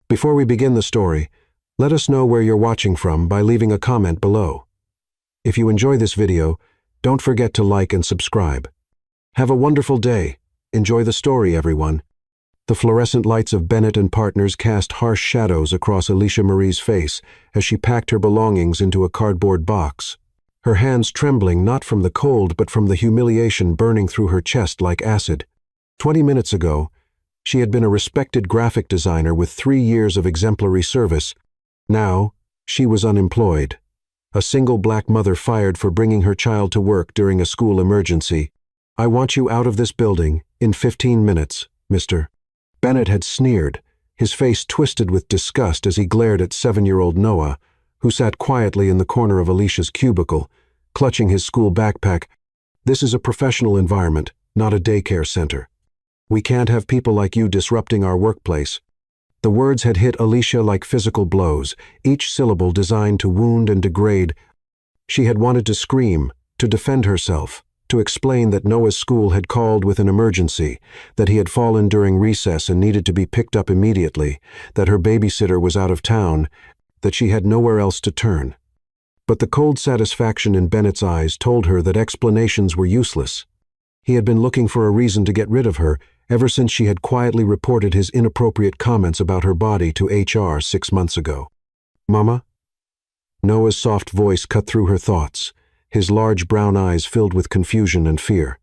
Before we begin the story, let us know where you're watching from by leaving a comment below. If you enjoy this video, don't forget to like and subscribe. Have a wonderful day. Enjoy the story, everyone. The fluorescent lights of Bennett and Partners cast harsh shadows across Alicia Marie's face as she packed her belongings into a cardboard box, her hands trembling not from the cold but from the humiliation burning through her chest like acid. 20 minutes ago, she had been a respected graphic designer with 3 years of exemplary service. Now, she was unemployed. A single black mother fired for bringing her child to work during a school emergency. "I want you out of this building in 15 minutes, Mr." Bennett had sneered, his face twisted with disgust as he glared at 7-year-old Noah, who sat quietly in the corner of Alicia's cubicle, clutching his school backpack. "This is a professional environment, not a daycare center. We can't have people like you disrupting our workplace." The words had hit Alicia like physical blows, each syllable designed to wound and degrade. She had wanted to scream, to defend herself, to explain that Noah's school had called with an emergency, that he had fallen during recess and needed to be picked up immediately, that her babysitter was out of town, that she had nowhere else to turn. But the cold satisfaction in Bennett's eyes told her that explanations were useless. He had been looking for a reason to get rid of her ever since she had quietly reported his inappropriate comments about her body to HR 6 months ago. "Mama?" Noah's soft voice cut through her thoughts, his large brown eyes filled with confusion and fear.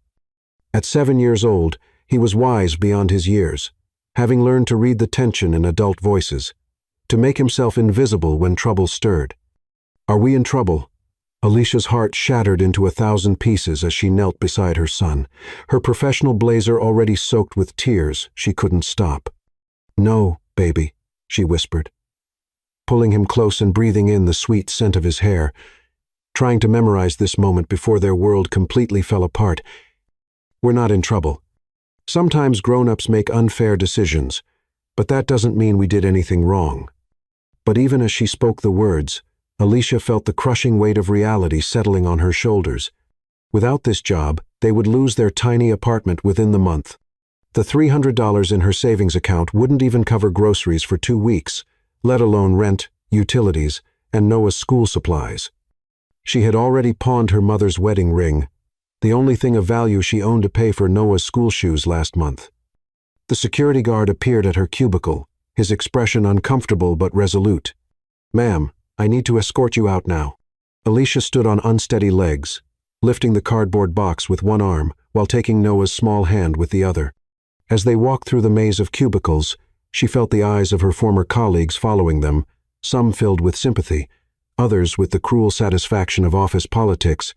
At 7 years old, he was wise beyond his years, having learned to read the tension in adult voices, to make himself invisible when trouble stirred. "Are we in trouble?" Alicia's heart shattered into 1,000 pieces as she knelt beside her son, her professional blazer already soaked with tears she couldn't stop. "No, baby," she whispered, pulling him close and breathing in the sweet scent of his hair, trying to memorize this moment before their world completely fell apart. "We're not in trouble. Sometimes grown-ups make unfair decisions, but that doesn't mean we did anything wrong." But even as she spoke the words, Alicia felt the crushing weight of reality settling on her shoulders. Without this job, they would lose their tiny apartment within the month. The $300 in her savings account wouldn't even cover groceries for 2 weeks, let alone rent, utilities, and Noah's school supplies. She had already pawned her mother's wedding ring, the only thing of value she owned to pay for Noah's school shoes last month. The security guard appeared at her cubicle, his expression uncomfortable but resolute. "Ma'am, I need to escort you out now." Alicia stood on unsteady legs, lifting the cardboard box with one arm while taking Noah's small hand with the other. As they walked through the maze of cubicles, she felt the eyes of her former colleagues following them, some filled with sympathy, others with the cruel satisfaction of office politics.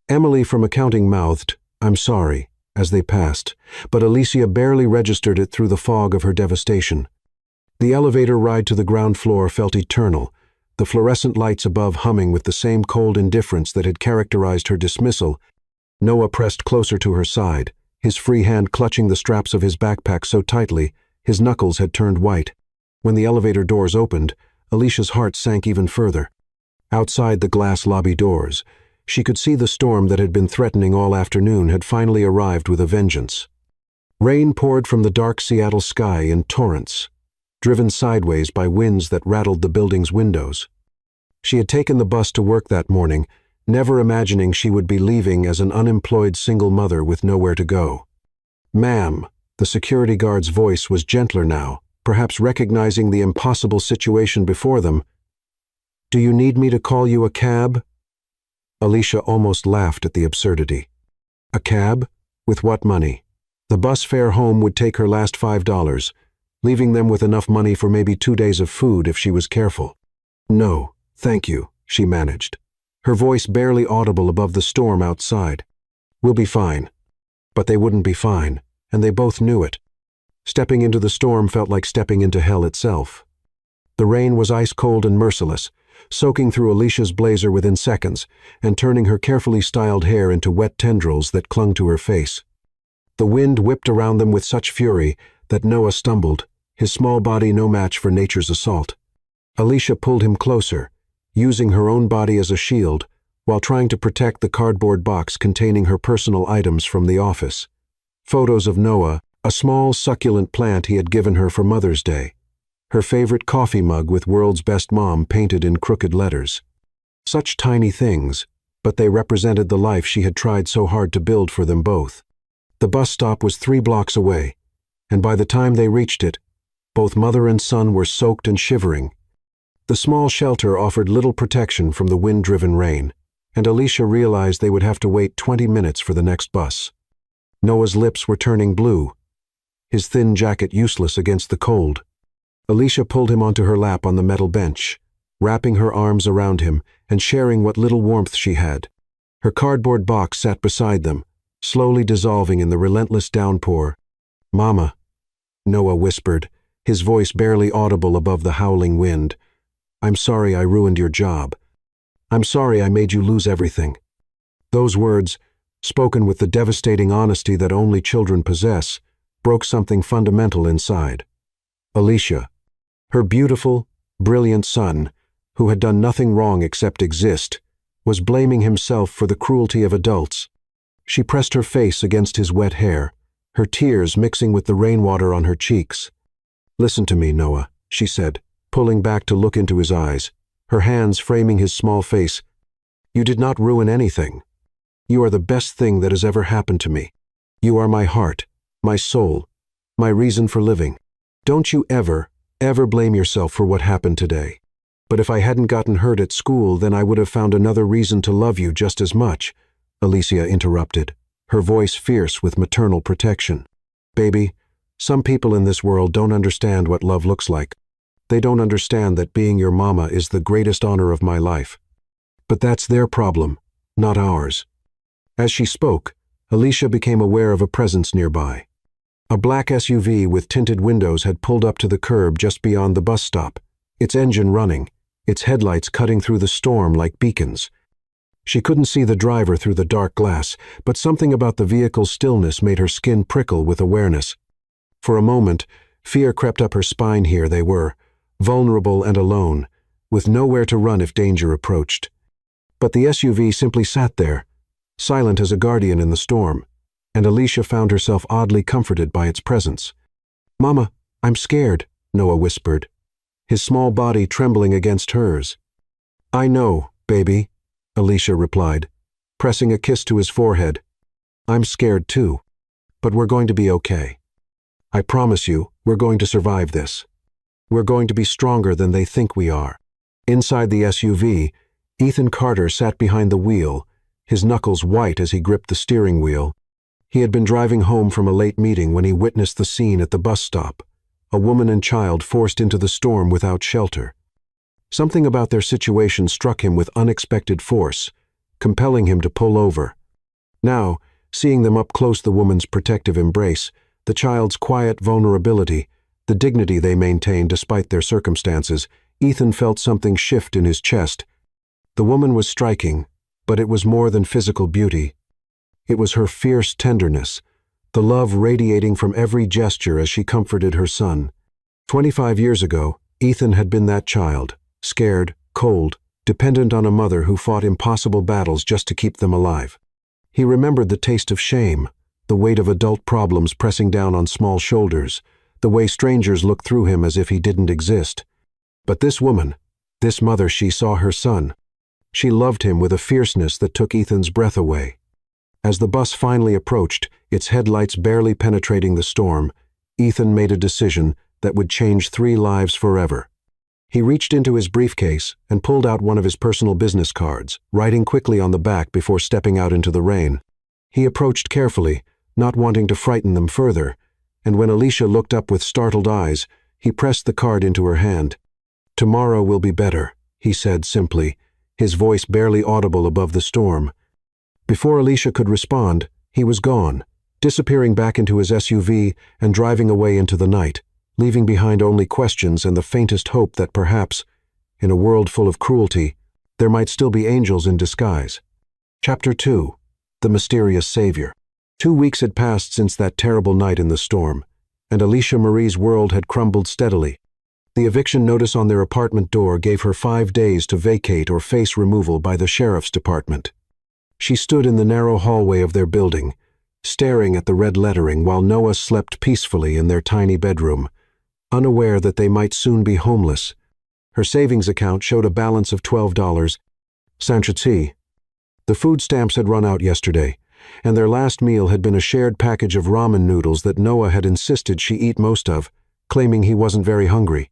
Emily from accounting mouthed, "I'm sorry," as they passed, but Alicia barely registered it through the fog of her devastation. The elevator ride to the ground floor felt eternal, the fluorescent lights above humming with the same cold indifference that had characterized her dismissal. Noah pressed closer to her side, his free hand clutching the straps of his backpack so tightly, his knuckles had turned white. When the elevator doors opened, Alicia's heart sank even further. Outside the glass lobby doors, she could see the storm that had been threatening all afternoon had finally arrived with a vengeance. Rain poured from the dark Seattle sky in torrents, driven sideways by winds that rattled the building's windows. She had taken the bus to work that morning, never imagining she would be leaving as an unemployed single mother with nowhere to go. "Ma'am," the security guard's voice was gentler now, perhaps recognizing the impossible situation before them. "Do you need me to call you a cab?" Alicia almost laughed at the absurdity. A cab? With what money? The bus fare home would take her last $5, leaving them with enough money for maybe 2 days of food if she was careful. "No, thank you," she managed, her voice barely audible above the storm outside. "We'll be fine." But they wouldn't be fine, and they both knew it. Stepping into the storm felt like stepping into hell itself. The rain was ice-cold and merciless, soaking through Alicia's blazer within seconds and turning her carefully styled hair into wet tendrils that clung to her face. The wind whipped around them with such fury that Noah stumbled, his small body no match for nature's assault. Alicia pulled him closer, using her own body as a shield, while trying to protect the cardboard box containing her personal items from the office. Photos of Noah, a small succulent plant he had given her for Mother's Day. her favorite coffee mug with "World's Best Mom" painted in crooked letters. Such tiny things, but they represented the life she had tried so hard to build for them both. The bus stop was 3 blocks away, and by the time they reached it, both mother and son were soaked and shivering. The small shelter offered little protection from the wind-driven rain, and Alicia realized they would have to wait 20 minutes for the next bus. Noah's lips were turning blue, his thin jacket useless against the cold. Alicia pulled him onto her lap on the metal bench, wrapping her arms around him and sharing what little warmth she had. Her cardboard box sat beside them, slowly dissolving in the relentless downpour. "Mama," Noah whispered, his voice barely audible above the howling wind. "I'm sorry I ruined your job. I'm sorry I made you lose everything." Those words, spoken with the devastating honesty that only children possess, broke something fundamental inside. Alicia, her beautiful, brilliant son, who had done nothing wrong except exist, was blaming himself for the cruelty of adults. She pressed her face against his wet hair, her tears mixing with the rainwater on her cheeks. "Listen to me, Noah," she said, pulling back to look into his eyes, her hands framing his small face. "You did not ruin anything. You are the best thing that has ever happened to me. You are my heart, my soul, my reason for living. Don't you ever blame yourself for what happened today. But if I hadn't gotten hurt at school, then I would have found another reason to love you just as much," Alicia interrupted, her voice fierce with maternal protection. "Baby, some people in this world don't understand what love looks like. They don't understand that being your mama is the greatest honor of my life. But that's their problem, not ours." As she spoke, Alicia became aware of a presence nearby. A black SUV with tinted windows had pulled up to the curb just beyond the bus stop, its engine running, its headlights cutting through the storm like beacons. She couldn't see the driver through the dark glass, but something about the vehicle's stillness made her skin prickle with awareness. For a moment, fear crept up her spine. Here they were, vulnerable and alone, with nowhere to run if danger approached. But the SUV simply sat there, silent as a guardian in the storm, and Alicia found herself oddly comforted by its presence. "Mama, I'm scared," Noah whispered, his small body trembling against hers. "I know, baby," Alicia replied, pressing a kiss to his forehead. "I'm scared too, but we're going to be okay. I promise you, we're going to survive this. We're going to be stronger than they think we are." Inside the SUV, Ethan Carter sat behind the wheel, his knuckles white as he gripped the steering wheel. He had been driving home from a late meeting when he witnessed the scene at the bus stop, a woman and child forced into the storm without shelter. Something about their situation struck him with unexpected force, compelling him to pull over. Now, seeing them up close, the woman's protective embrace, the child's quiet vulnerability, the dignity they maintained despite their circumstances, Ethan felt something shift in his chest. The woman was striking, but it was more than physical beauty. It was her fierce tenderness, the love radiating from every gesture as she comforted her son. 25 years ago, Ethan had been that child, scared, cold, dependent on a mother who fought impossible battles just to keep them alive. He remembered the taste of shame, the weight of adult problems pressing down on small shoulders, the way strangers looked through him as if he didn't exist. But this woman, this mother, she saw her son. She loved him with a fierceness that took Ethan's breath away. As the bus finally approached, its headlights barely penetrating the storm, Ethan made a decision that would change 3 lives forever. He reached into his briefcase and pulled out one of his personal business cards, writing quickly on the back before stepping out into the rain. He approached carefully, not wanting to frighten them further, and when Alicia looked up with startled eyes, he pressed the card into her hand. "Tomorrow will be better," he said simply, his voice barely audible above the storm. Before Alicia could respond, he was gone, disappearing back into his SUV and driving away into the night, leaving behind only questions and the faintest hope that perhaps, in a world full of cruelty, there might still be angels in disguise. Chapter 2. The Mysterious Savior. 2 weeks had passed since that terrible night in the storm, and Alicia Marie's world had crumbled steadily. The eviction notice on their apartment door gave her 5 days to vacate or face removal by the sheriff's department. She stood in the narrow hallway of their building, staring at the red lettering while Noah slept peacefully in their tiny bedroom. unaware that they might soon be homeless. Her savings account showed a balance of $12. Sanchitsi. The food stamps had run out yesterday, and their last meal had been a shared package of ramen noodles that Noah had insisted she eat most of, claiming he wasn't very hungry.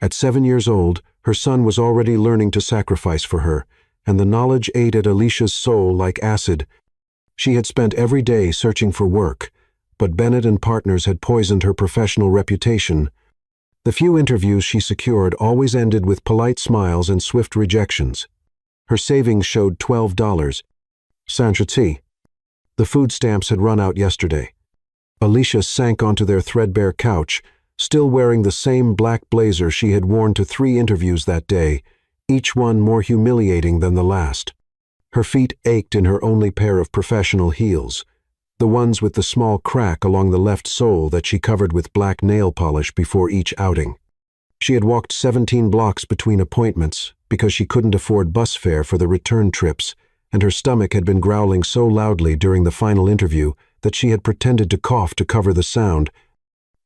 At 7 years old, her son was already learning to sacrifice for her, and the knowledge ate at Alicia's soul like acid. She had spent every day searching for work, but Bennett and Partners had poisoned her professional reputation. The few interviews she secured always ended with polite smiles and swift rejections. Her savings showed $12. Sanchitsi. The food stamps had run out yesterday. Alicia sank onto their threadbare couch, still wearing the same black blazer she had worn to 3 interviews that day, each one more humiliating than the last. Her feet ached in her only pair of professional heels, the ones with the small crack along the left sole that she covered with black nail polish before each outing. She had walked 17 blocks between appointments because she couldn't afford bus fare for the return trips, and her stomach had been growling so loudly during the final interview that she had pretended to cough to cover the sound.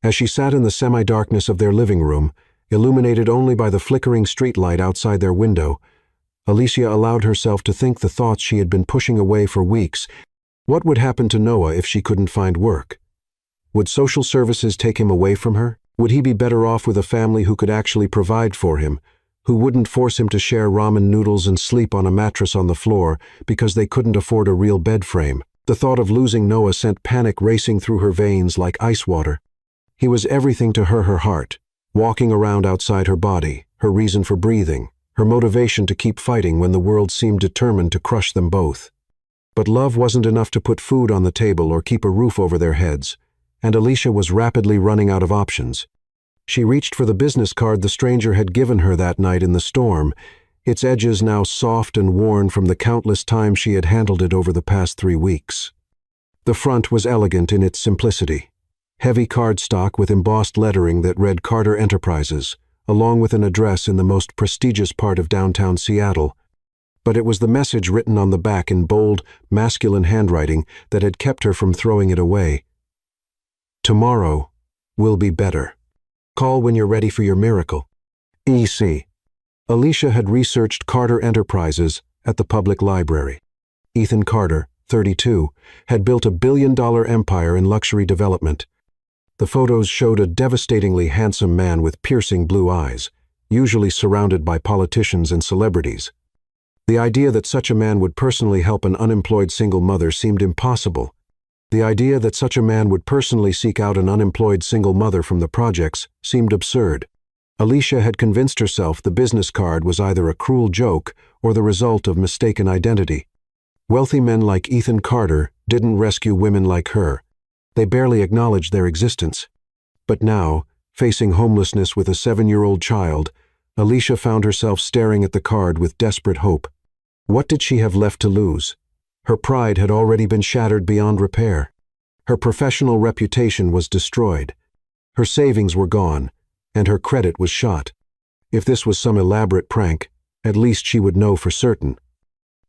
As she sat in the semi-darkness of their living room, illuminated only by the flickering streetlight outside their window, Alicia allowed herself to think the thoughts she had been pushing away for weeks. What would happen to Noah if she couldn't find work? Would social services take him away from her? Would he be better off with a family who could actually provide for him, who wouldn't force him to share ramen noodles and sleep on a mattress on the floor because they couldn't afford a real bed frame? The thought of losing Noah sent panic racing through her veins like ice water. He was everything to her heart, walking around outside her body, her reason for breathing, her motivation to keep fighting when the world seemed determined to crush them both. But love wasn't enough to put food on the table or keep a roof over their heads, and Alicia was rapidly running out of options. She reached for the business card the stranger had given her that night in the storm, its edges now soft and worn from the countless times she had handled it over the past 3 weeks. The front was elegant in its simplicity. Heavy cardstock with embossed lettering that read Carter Enterprises, along with an address in the most prestigious part of downtown Seattle. But it was the message written on the back in bold, masculine handwriting that had kept her from throwing it away. Tomorrow will be better. Call when you're ready for your miracle. E.C. Alicia had researched Carter Enterprises at the public library. Ethan Carter, 32, had built a billion-dollar empire in luxury development. The photos showed a devastatingly handsome man with piercing blue eyes, usually surrounded by politicians and celebrities. The idea that such a man would personally help an unemployed single mother seemed impossible. The idea that such a man would personally seek out an unemployed single mother from the projects seemed absurd. Alicia had convinced herself the business card was either a cruel joke or the result of mistaken identity. Wealthy men like Ethan Carter didn't rescue women like her. They barely acknowledged their existence. But now, facing homelessness with a 7-year-old child, Alicia found herself staring at the card with desperate hope. What did she have left to lose? Her pride had already been shattered beyond repair. Her professional reputation was destroyed. Her savings were gone, and her credit was shot. If this was some elaborate prank, at least she would know for certain.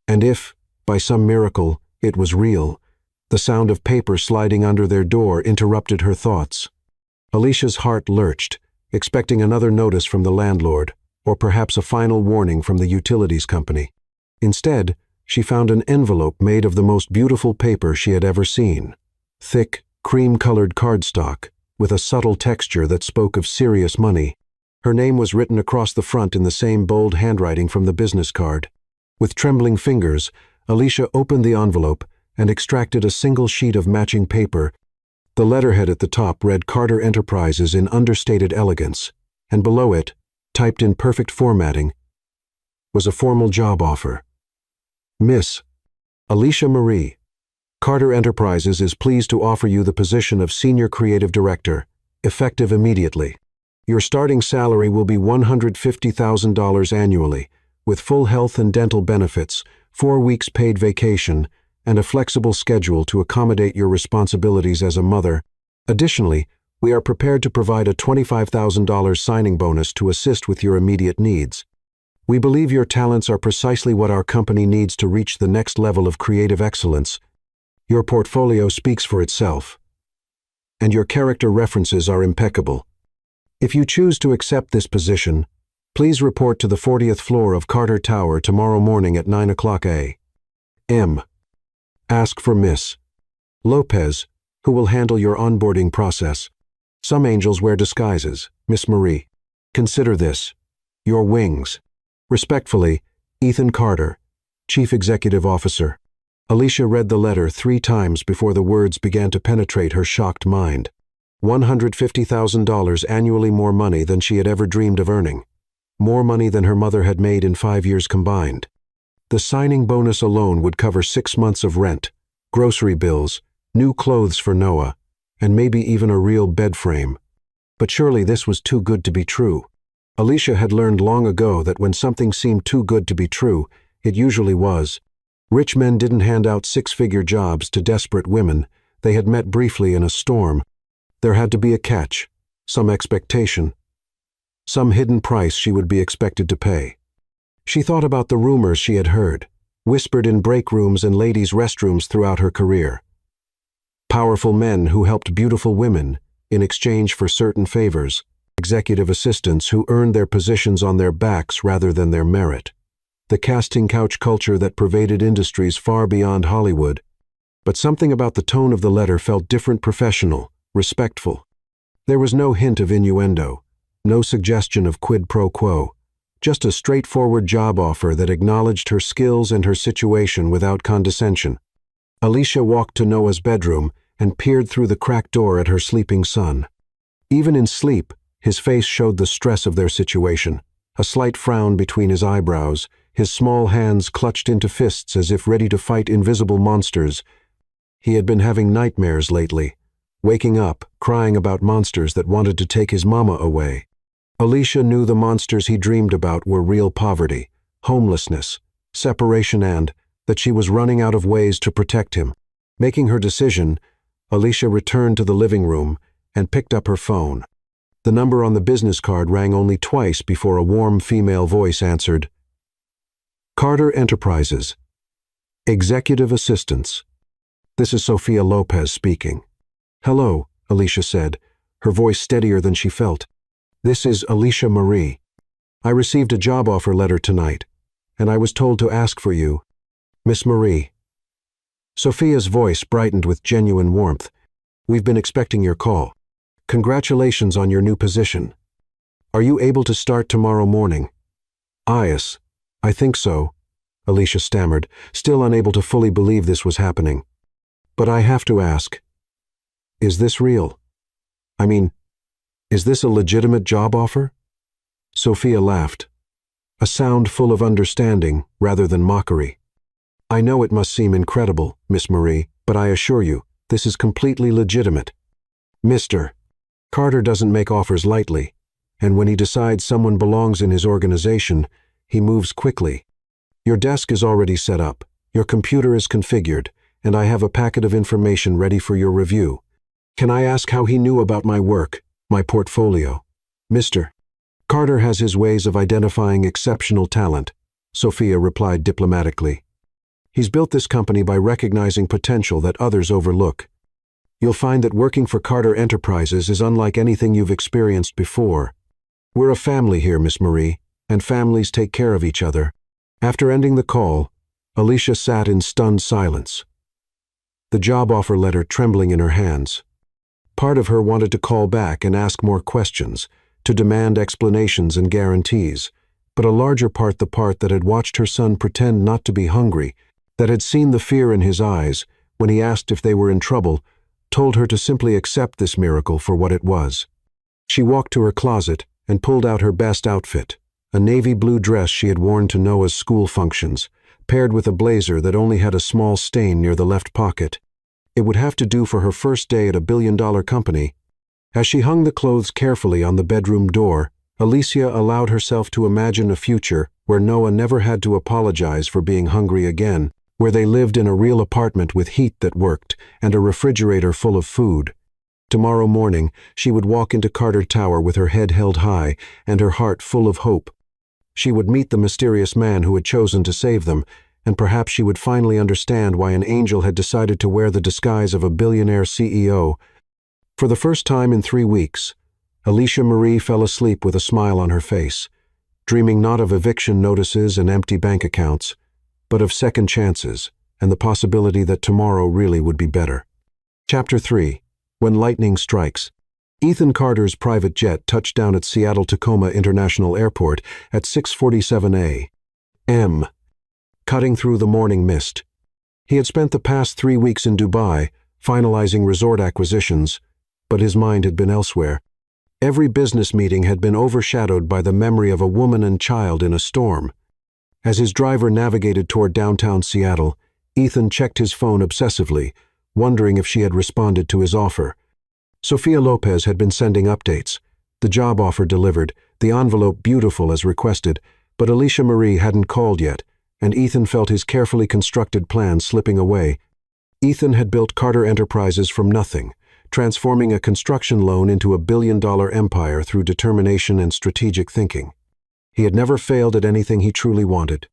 And if, by some miracle, it was real, the sound of paper sliding under their door interrupted her thoughts. Alicia's heart lurched, expecting another notice from the landlord, or perhaps a final warning from the utilities company. Instead, she found an envelope made of the most beautiful paper she had ever seen. Thick, cream-colored cardstock, with a subtle texture that spoke of serious money. Her name was written across the front in the same bold handwriting from the business card. With trembling fingers, Alicia opened the envelope and extracted a single sheet of matching paper. The letterhead at the top read Carter Enterprises in understated elegance, and below it, typed in perfect formatting, was a formal job offer. Miss Alicia Marie, Carter Enterprises is pleased to offer you the position of Senior Creative Director, effective immediately. Your starting salary will be $150,000 annually, with full health and dental benefits, 4 weeks paid vacation, and a flexible schedule to accommodate your responsibilities as a mother. Additionally, we are prepared to provide a $25,000 signing bonus to assist with your immediate needs. We believe your talents are precisely what our company needs to reach the next level of creative excellence. Your portfolio speaks for itself, and your character references are impeccable. If you choose to accept this position, please report to the 40th floor of Carter Tower tomorrow morning at 9 o'clock a.m. Ask for Miss Lopez, who will handle your onboarding process. Some angels wear disguises, Miss Marie. Consider this your wings. Respectfully, Ethan Carter, Chief Executive Officer. Alicia read the letter 3 times before the words began to penetrate her shocked mind. $150,000 annually, more money than she had ever dreamed of earning. More money than her mother had made in 5 years combined. The signing bonus alone would cover 6 months of rent, grocery bills, new clothes for Noah, and maybe even a real bed frame. But surely this was too good to be true. Alicia had learned long ago that when something seemed too good to be true, it usually was. Rich men didn't hand out 6-figure jobs to desperate women they had met briefly in a storm. There had to be a catch, some expectation, some hidden price she would be expected to pay. She thought about the rumors she had heard, whispered in break rooms and ladies' restrooms throughout her career. Powerful men who helped beautiful women in exchange for certain favors, executive assistants who earned their positions on their backs rather than their merit. The casting couch culture that pervaded industries far beyond Hollywood. But something about the tone of the letter felt different, professional, respectful. There was no hint of innuendo, no suggestion of quid pro quo, just a straightforward job offer that acknowledged her skills and her situation without condescension. Alicia walked to Noah's bedroom and peered through the cracked door at her sleeping son. Even in sleep, his face showed the stress of their situation, a slight frown between his eyebrows, his small hands clutched into fists as if ready to fight invisible monsters. He had been having nightmares lately, waking up, crying about monsters that wanted to take his mama away. Alicia knew the monsters he dreamed about were real poverty, homelessness, separation, and that she was running out of ways to protect him. Making her decision, Alicia returned to the living room and picked up her phone. The number on the business card rang only twice before a warm female voice answered. Carter Enterprises. Executive Assistants. This is Sophia Lopez speaking. Hello, Alicia said, her voice steadier than she felt. This is Alicia Marie. I received a job offer letter tonight, and I was told to ask for you, Miss Marie. Sophia's voice brightened with genuine warmth. We've been expecting your call. Congratulations on your new position. Are you able to start tomorrow morning? Yes, I think so, Alicia stammered, still unable to fully believe this was happening. But I have to ask, is this real? I mean, is this a legitimate job offer? Sophia laughed, a sound full of understanding rather than mockery. I know it must seem incredible, Miss Marie, but I assure you, this is completely legitimate. Mr. Carter doesn't make offers lightly, and when he decides someone belongs in his organization, he moves quickly. Your desk is already set up, your computer is configured, and I have a packet of information ready for your review. Can I ask how he knew about my work, my portfolio? Mr. Carter has his ways of identifying exceptional talent, Sophia replied diplomatically. He's built this company by recognizing potential that others overlook. You'll find that working for Carter Enterprises is unlike anything you've experienced before. We're a family here, Miss Marie, and families take care of each other. After ending the call, Alicia sat in stunned silence, the job offer letter trembling in her hands. Part of her wanted to call back and ask more questions, to demand explanations and guarantees, but a larger part, the part that had watched her son pretend not to be hungry, that had seen the fear in his eyes when he asked if they were in trouble, told her to simply accept this miracle for what it was. She walked to her closet and pulled out her best outfit, a navy blue dress she had worn to Noah's school functions, paired with a blazer that only had a small stain near the left pocket. It would have to do for her first day at a billion-dollar company. As she hung the clothes carefully on the bedroom door, Alicia allowed herself to imagine a future where Noah never had to apologize for being hungry again, where they lived in a real apartment with heat that worked and a refrigerator full of food. Tomorrow morning, she would walk into Carter Tower with her head held high and her heart full of hope. She would meet the mysterious man who had chosen to save them, and perhaps she would finally understand why an angel had decided to wear the disguise of a billionaire CEO. For the first time in 3 weeks, Alicia Marie fell asleep with a smile on her face, dreaming not of eviction notices and empty bank accounts, but of second chances and the possibility that tomorrow really would be better. Chapter 3. When Lightning Strikes. Ethan Carter's private jet touched down at Seattle-Tacoma International Airport at 6:47 a.m., cutting through the morning mist. He had spent the past 3 weeks in Dubai, finalizing resort acquisitions, but his mind had been elsewhere. Every business meeting had been overshadowed by the memory of a woman and child in a storm. As his driver navigated toward downtown Seattle, Ethan checked his phone obsessively, wondering if she had responded to his offer. Sofia Lopez had been sending updates. The job offer delivered, the envelope beautiful as requested, but Alicia Marie hadn't called yet, and Ethan felt his carefully constructed plan slipping away. Ethan had built Carter Enterprises from nothing, transforming a construction loan into a billion-dollar empire through determination and strategic thinking. He had never failed at anything he truly wanted.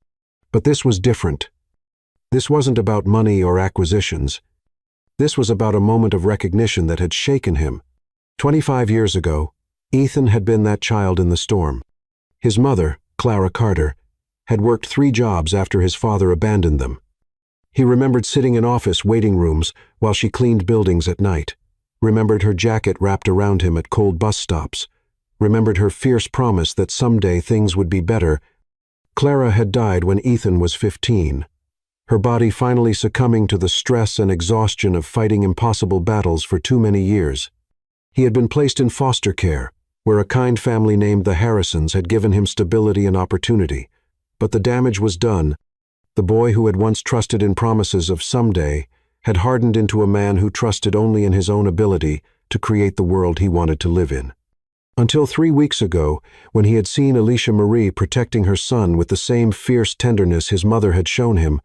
But this was different. This wasn't about money or acquisitions. This was about a moment of recognition that had shaken him. 25 years ago, Ethan had been that child in the storm. His mother, Clara Carter, had worked 3 jobs after his father abandoned them. He remembered sitting in office waiting rooms while she cleaned buildings at night, remembered her jacket wrapped around him at cold bus stops, remembered her fierce promise that someday things would be better. Clara had died when Ethan was 15, her body finally succumbing to the stress and exhaustion of fighting impossible battles for too many years. He had been placed in foster care, where a kind family named the Harrisons had given him stability and opportunity. But the damage was done. The boy who had once trusted in promises of someday had hardened into a man who trusted only in his own ability to create the world he wanted to live in. Until 3 weeks ago, when he had seen Alicia Marie protecting her son with the same fierce tenderness his mother had shown him,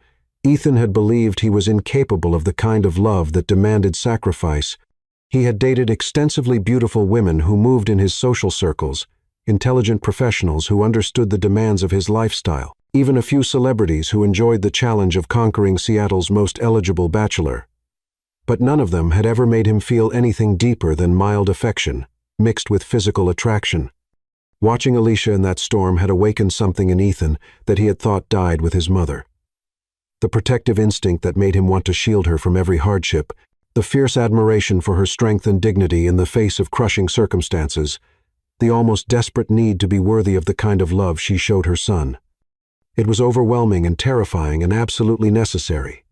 Ethan had believed he was incapable of the kind of love that demanded sacrifice. He had dated extensively beautiful women who moved in his social circles, intelligent professionals who understood the demands of his lifestyle, even a few celebrities who enjoyed the challenge of conquering Seattle's most eligible bachelor. But none of them had ever made him feel anything deeper than mild affection, mixed with physical attraction. Watching Alicia in that storm had awakened something in Ethan that he had thought died with his mother. The protective instinct that made him want to shield her from every hardship, the fierce admiration for her strength and dignity in the face of crushing circumstances, the almost desperate need to be worthy of the kind of love she showed her son. It was overwhelming and terrifying and absolutely necessary.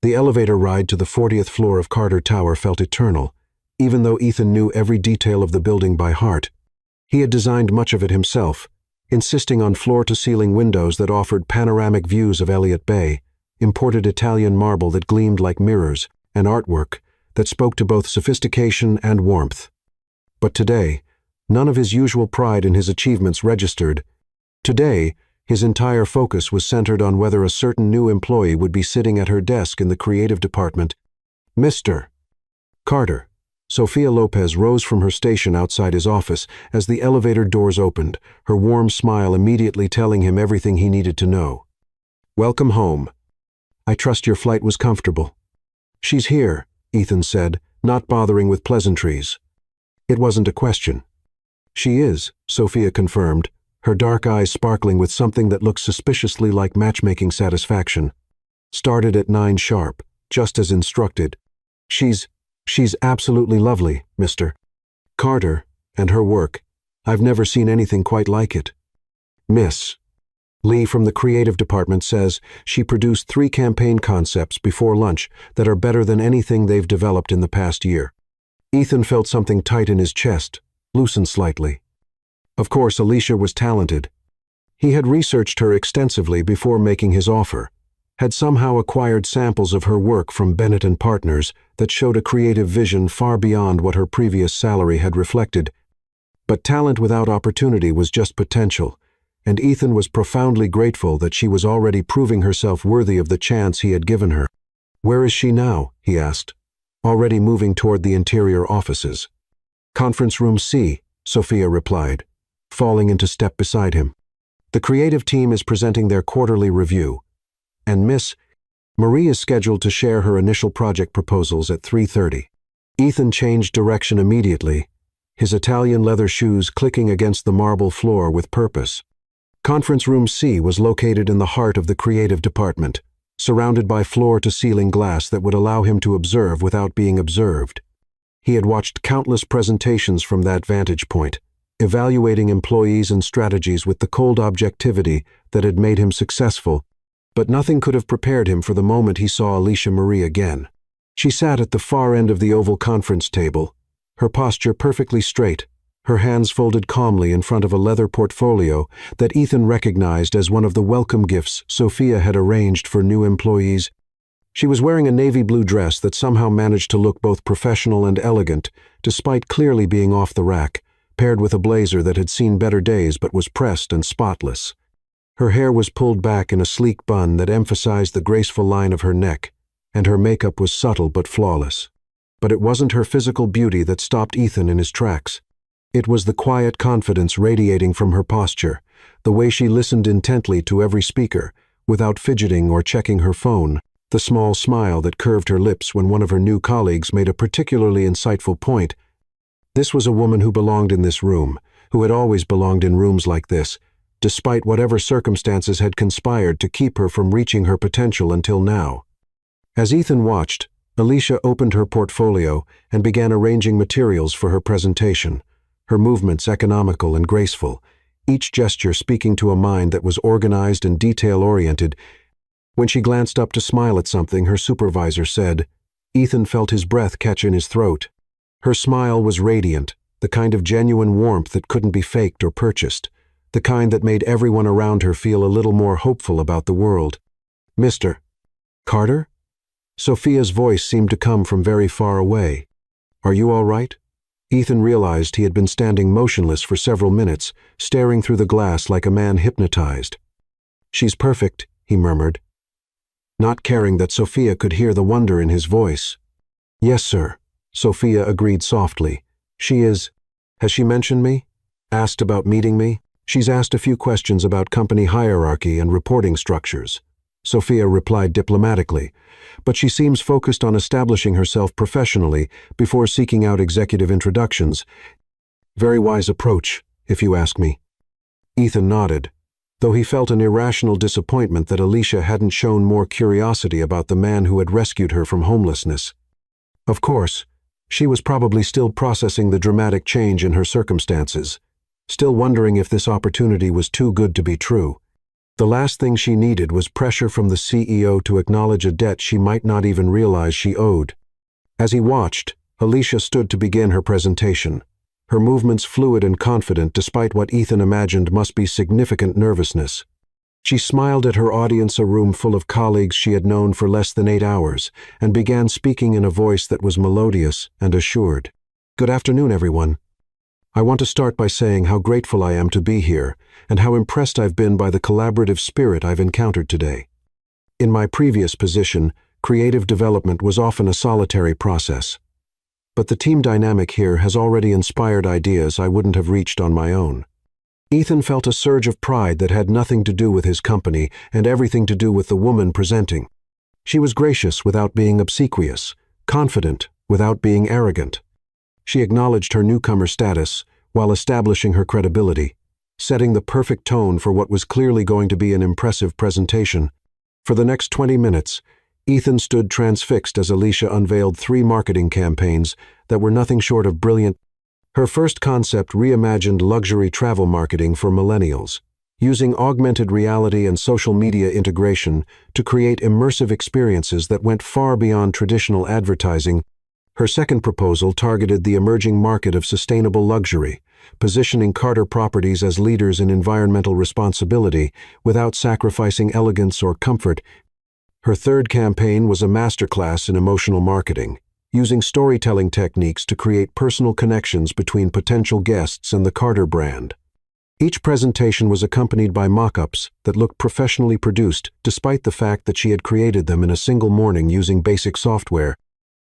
The elevator ride to the 40th floor of Carter Tower felt eternal, even though Ethan knew every detail of the building by heart. He had designed much of it himself, insisting on floor-to-ceiling windows that offered panoramic views of Elliott Bay, imported Italian marble that gleamed like mirrors, and artwork that spoke to both sophistication and warmth. But today, none of his usual pride in his achievements registered. Today, his entire focus was centered on whether a certain new employee would be sitting at her desk in the creative department. Mr. Carter. Sofia Lopez rose from her station outside his office as the elevator doors opened, her warm smile immediately telling him everything he needed to know. Welcome home. I trust your flight was comfortable. She's here, Ethan said, not bothering with pleasantries. It wasn't a question. She is, Sofia confirmed, her dark eyes sparkling with something that looked suspiciously like matchmaking satisfaction. Started at 9 sharp, just as instructed. She's absolutely lovely, Mr. Carter, and her work. I've never seen anything quite like it. Miss Lee from the creative department says she produced 3 campaign concepts before lunch that are better than anything they've developed in the past year. Ethan felt something tight in his chest, loosened slightly. Of course, Alicia was talented. He had researched her extensively before making his offer, had somehow acquired samples of her work from Bennett & Partners that showed a creative vision far beyond what her previous salary had reflected. But talent without opportunity was just potential, and Ethan was profoundly grateful that she was already proving herself worthy of the chance he had given her. Where is she now? He asked, already moving toward the interior offices. Conference room C, Sofia replied, falling into step beside him. The creative team is presenting their quarterly review, and Miss Marie is scheduled to share her initial project proposals at 3:30. Ethan changed direction immediately, his Italian leather shoes clicking against the marble floor with purpose. Conference Room C was located in the heart of the creative department, surrounded by floor-to-ceiling glass that would allow him to observe without being observed. He had watched countless presentations from that vantage point, evaluating employees and strategies with the cold objectivity that had made him successful, but nothing could have prepared him for the moment he saw Alicia Marie again. She sat at the far end of the oval conference table, her posture perfectly straight, her hands folded calmly in front of a leather portfolio that Ethan recognized as one of the welcome gifts Sophia had arranged for new employees. She was wearing a navy blue dress that somehow managed to look both professional and elegant, despite clearly being off the rack, paired with a blazer that had seen better days but was pressed and spotless. Her hair was pulled back in a sleek bun that emphasized the graceful line of her neck, and her makeup was subtle but flawless. But it wasn't her physical beauty that stopped Ethan in his tracks. It was the quiet confidence radiating from her posture, the way she listened intently to every speaker, without fidgeting or checking her phone, the small smile that curved her lips when one of her new colleagues made a particularly insightful point. This was a woman who belonged in this room, who had always belonged in rooms like this, despite whatever circumstances had conspired to keep her from reaching her potential until now. As Ethan watched, Alicia opened her portfolio and began arranging materials for her presentation, her movements economical and graceful, each gesture speaking to a mind that was organized and detail-oriented. When she glanced up to smile at something her supervisor said, Ethan felt his breath catch in his throat. Her smile was radiant, the kind of genuine warmth that couldn't be faked or purchased, the kind that made everyone around her feel a little more hopeful about the world. "Mr. Carter?" Sophia's voice seemed to come from very far away. "Are you all right?" Ethan realized he had been standing motionless for several minutes, staring through the glass like a man hypnotized. "She's perfect," he murmured, not caring that Sophia could hear the wonder in his voice. "Yes, sir," Sophia agreed softly. "She is. Has she mentioned me? Asked about meeting me? She's asked a few questions about company hierarchy and reporting structures," Sophia replied diplomatically, "but she seems focused on establishing herself professionally before seeking out executive introductions. Very wise approach, if you ask me." Ethan nodded, though he felt an irrational disappointment that Alicia hadn't shown more curiosity about the man who had rescued her from homelessness. Of course, she was probably still processing the dramatic change in her circumstances, still wondering if this opportunity was too good to be true. The last thing she needed was pressure from the CEO to acknowledge a debt she might not even realize she owed. As he watched, Alicia stood to begin her presentation, her movements fluid and confident despite what Ethan imagined must be significant nervousness. She smiled at her audience, a room full of colleagues she had known for less than 8 hours, and began speaking in a voice that was melodious and assured. "Good afternoon, everyone. I want to start by saying how grateful I am to be here and how impressed I've been by the collaborative spirit I've encountered today. In my previous position, creative development was often a solitary process. But the team dynamic here has already inspired ideas I wouldn't have reached on my own." Ethan felt a surge of pride that had nothing to do with his company and everything to do with the woman presenting. She was gracious without being obsequious, confident without being arrogant. She acknowledged her newcomer status while establishing her credibility, setting the perfect tone for what was clearly going to be an impressive presentation. For the next 20 minutes, Ethan stood transfixed as Alicia unveiled 3 marketing campaigns that were nothing short of brilliant. Her first concept reimagined luxury travel marketing for millennials, using augmented reality and social media integration to create immersive experiences that went far beyond traditional advertising. Her second proposal targeted the emerging market of sustainable luxury, positioning Carter Properties as leaders in environmental responsibility without sacrificing elegance or comfort. Her third campaign was a masterclass in emotional marketing, using storytelling techniques to create personal connections between potential guests and the Carter brand. Each presentation was accompanied by mock-ups that looked professionally produced, despite the fact that she had created them in a single morning using basic software.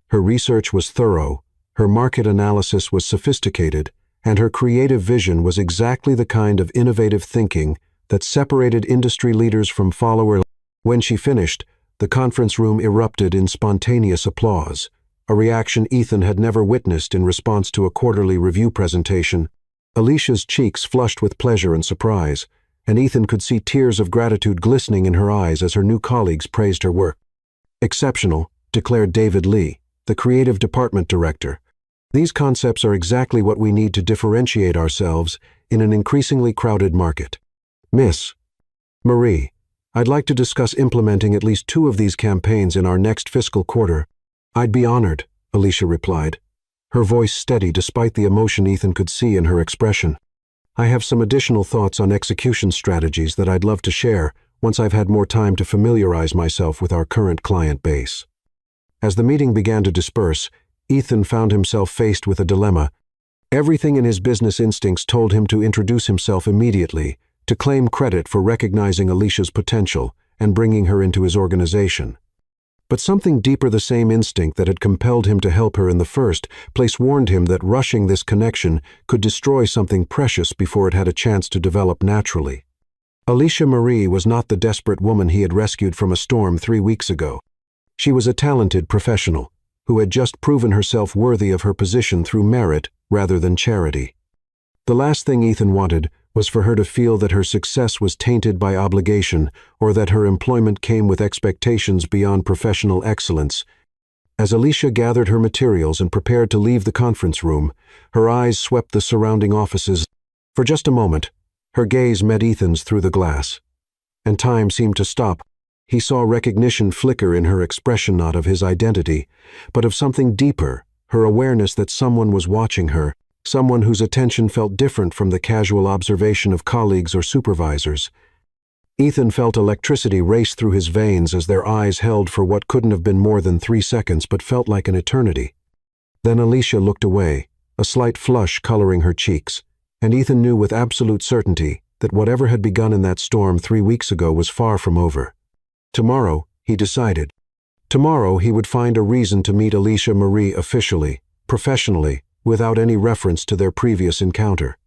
Her research was thorough, her market analysis was sophisticated, and her creative vision was exactly the kind of innovative thinking that separated industry leaders from followers. When she finished, the conference room erupted in spontaneous applause, a reaction Ethan had never witnessed in response to a quarterly review presentation. Alicia's cheeks flushed with pleasure and surprise, and Ethan could see tears of gratitude glistening in her eyes as her new colleagues praised her work. "Exceptional," declared David Lee, the creative department director. "These concepts are exactly what we need to differentiate ourselves in an increasingly crowded market." "Miss Marie, I'd like to discuss implementing at least 2 of these campaigns in our next fiscal quarter." "I'd be honored," Alicia replied, her voice steady despite the emotion Ethan could see in her expression. "I have some additional thoughts on execution strategies that I'd love to share once I've had more time to familiarize myself with our current client base." As the meeting began to disperse, Ethan found himself faced with a dilemma. Everything in his business instincts told him to introduce himself immediately, to claim credit for recognizing Alicia's potential and bringing her into his organization. But something deeper, the same instinct that had compelled him to help her in the first place, warned him that rushing this connection could destroy something precious before it had a chance to develop naturally. Alicia Marie was not the desperate woman he had rescued from a storm 3 weeks ago. She was a talented professional who had just proven herself worthy of her position through merit rather than charity. The last thing Ethan wanted was for her to feel that her success was tainted by obligation or that her employment came with expectations beyond professional excellence. As Alicia gathered her materials and prepared to leave the conference room, her eyes swept the surrounding offices. For just a moment, her gaze met Ethan's through the glass, and time seemed to stop. He saw recognition flicker in her expression, not of his identity, but of something deeper, her awareness that someone was watching her, someone whose attention felt different from the casual observation of colleagues or supervisors. Ethan felt electricity race through his veins as their eyes held for what couldn't have been more than 3 seconds but felt like an eternity. Then Alicia looked away, a slight flush coloring her cheeks, and Ethan knew with absolute certainty that whatever had begun in that storm 3 weeks ago was far from over. Tomorrow, he decided. Tomorrow he would find a reason to meet Alicia Marie officially, professionally, without any reference to their previous encounter.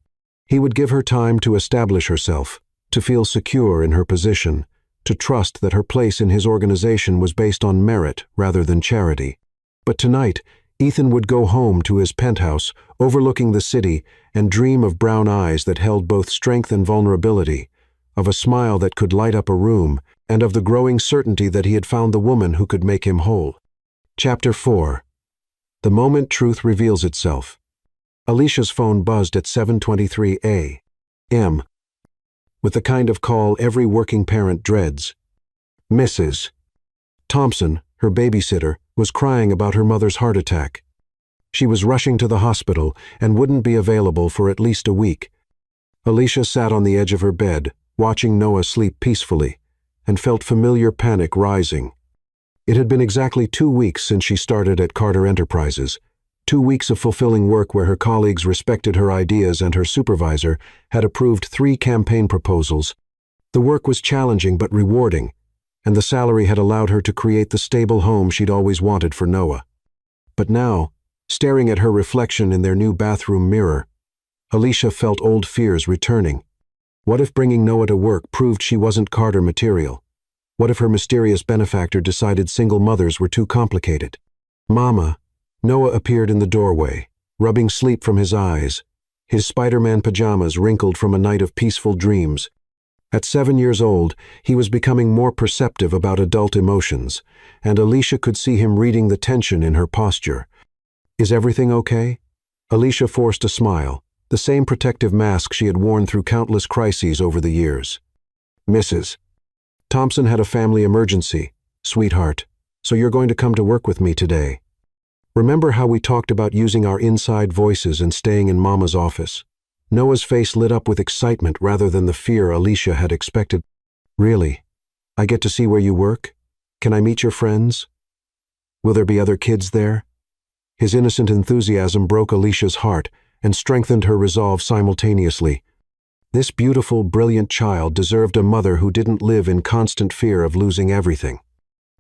He would give her time to establish herself, to feel secure in her position, to trust that her place in his organization was based on merit rather than charity. But tonight, Ethan would go home to his penthouse, overlooking the city, and dream of brown eyes that held both strength and vulnerability, of a smile that could light up a room, and of the growing certainty that he had found the woman who could make him whole. Chapter 4. The moment truth reveals itself. Alicia's phone buzzed at 7:23 a.m. with the kind of call every working parent dreads. Mrs. Thompson, her babysitter, was crying about her mother's heart attack. She was rushing to the hospital and wouldn't be available for at least a week. Alicia sat on the edge of her bed, watching Noah sleep peacefully, and felt familiar panic rising. It had been exactly 2 weeks since she started at Carter Enterprises, 2 weeks of fulfilling work where her colleagues respected her ideas and her supervisor had approved 3 campaign proposals. The work was challenging but rewarding, and the salary had allowed her to create the stable home she'd always wanted for Noah. But now, staring at her reflection in their new bathroom mirror, Alicia felt old fears returning. What if bringing Noah to work proved she wasn't Carter material? What if her mysterious benefactor decided single mothers were too complicated? "Mama." Noah appeared in the doorway, rubbing sleep from his eyes, his Spider-Man pajamas wrinkled from a night of peaceful dreams. At 7 years old, he was becoming more perceptive about adult emotions, and Alicia could see him reading the tension in her posture. "Is everything okay?" Alicia forced a smile, the same protective mask she had worn through countless crises over the years. "Mrs. Thompson had a family emergency, sweetheart, so you're going to come to work with me today. Remember how we talked about using our inside voices and staying in Mama's office?" Noah's face lit up with excitement rather than the fear Alicia had expected. "Really? I get to see where you work? Can I meet your friends? Will there be other kids there?" His innocent enthusiasm broke Alicia's heart and strengthened her resolve simultaneously. This beautiful, brilliant child deserved a mother who didn't live in constant fear of losing everything.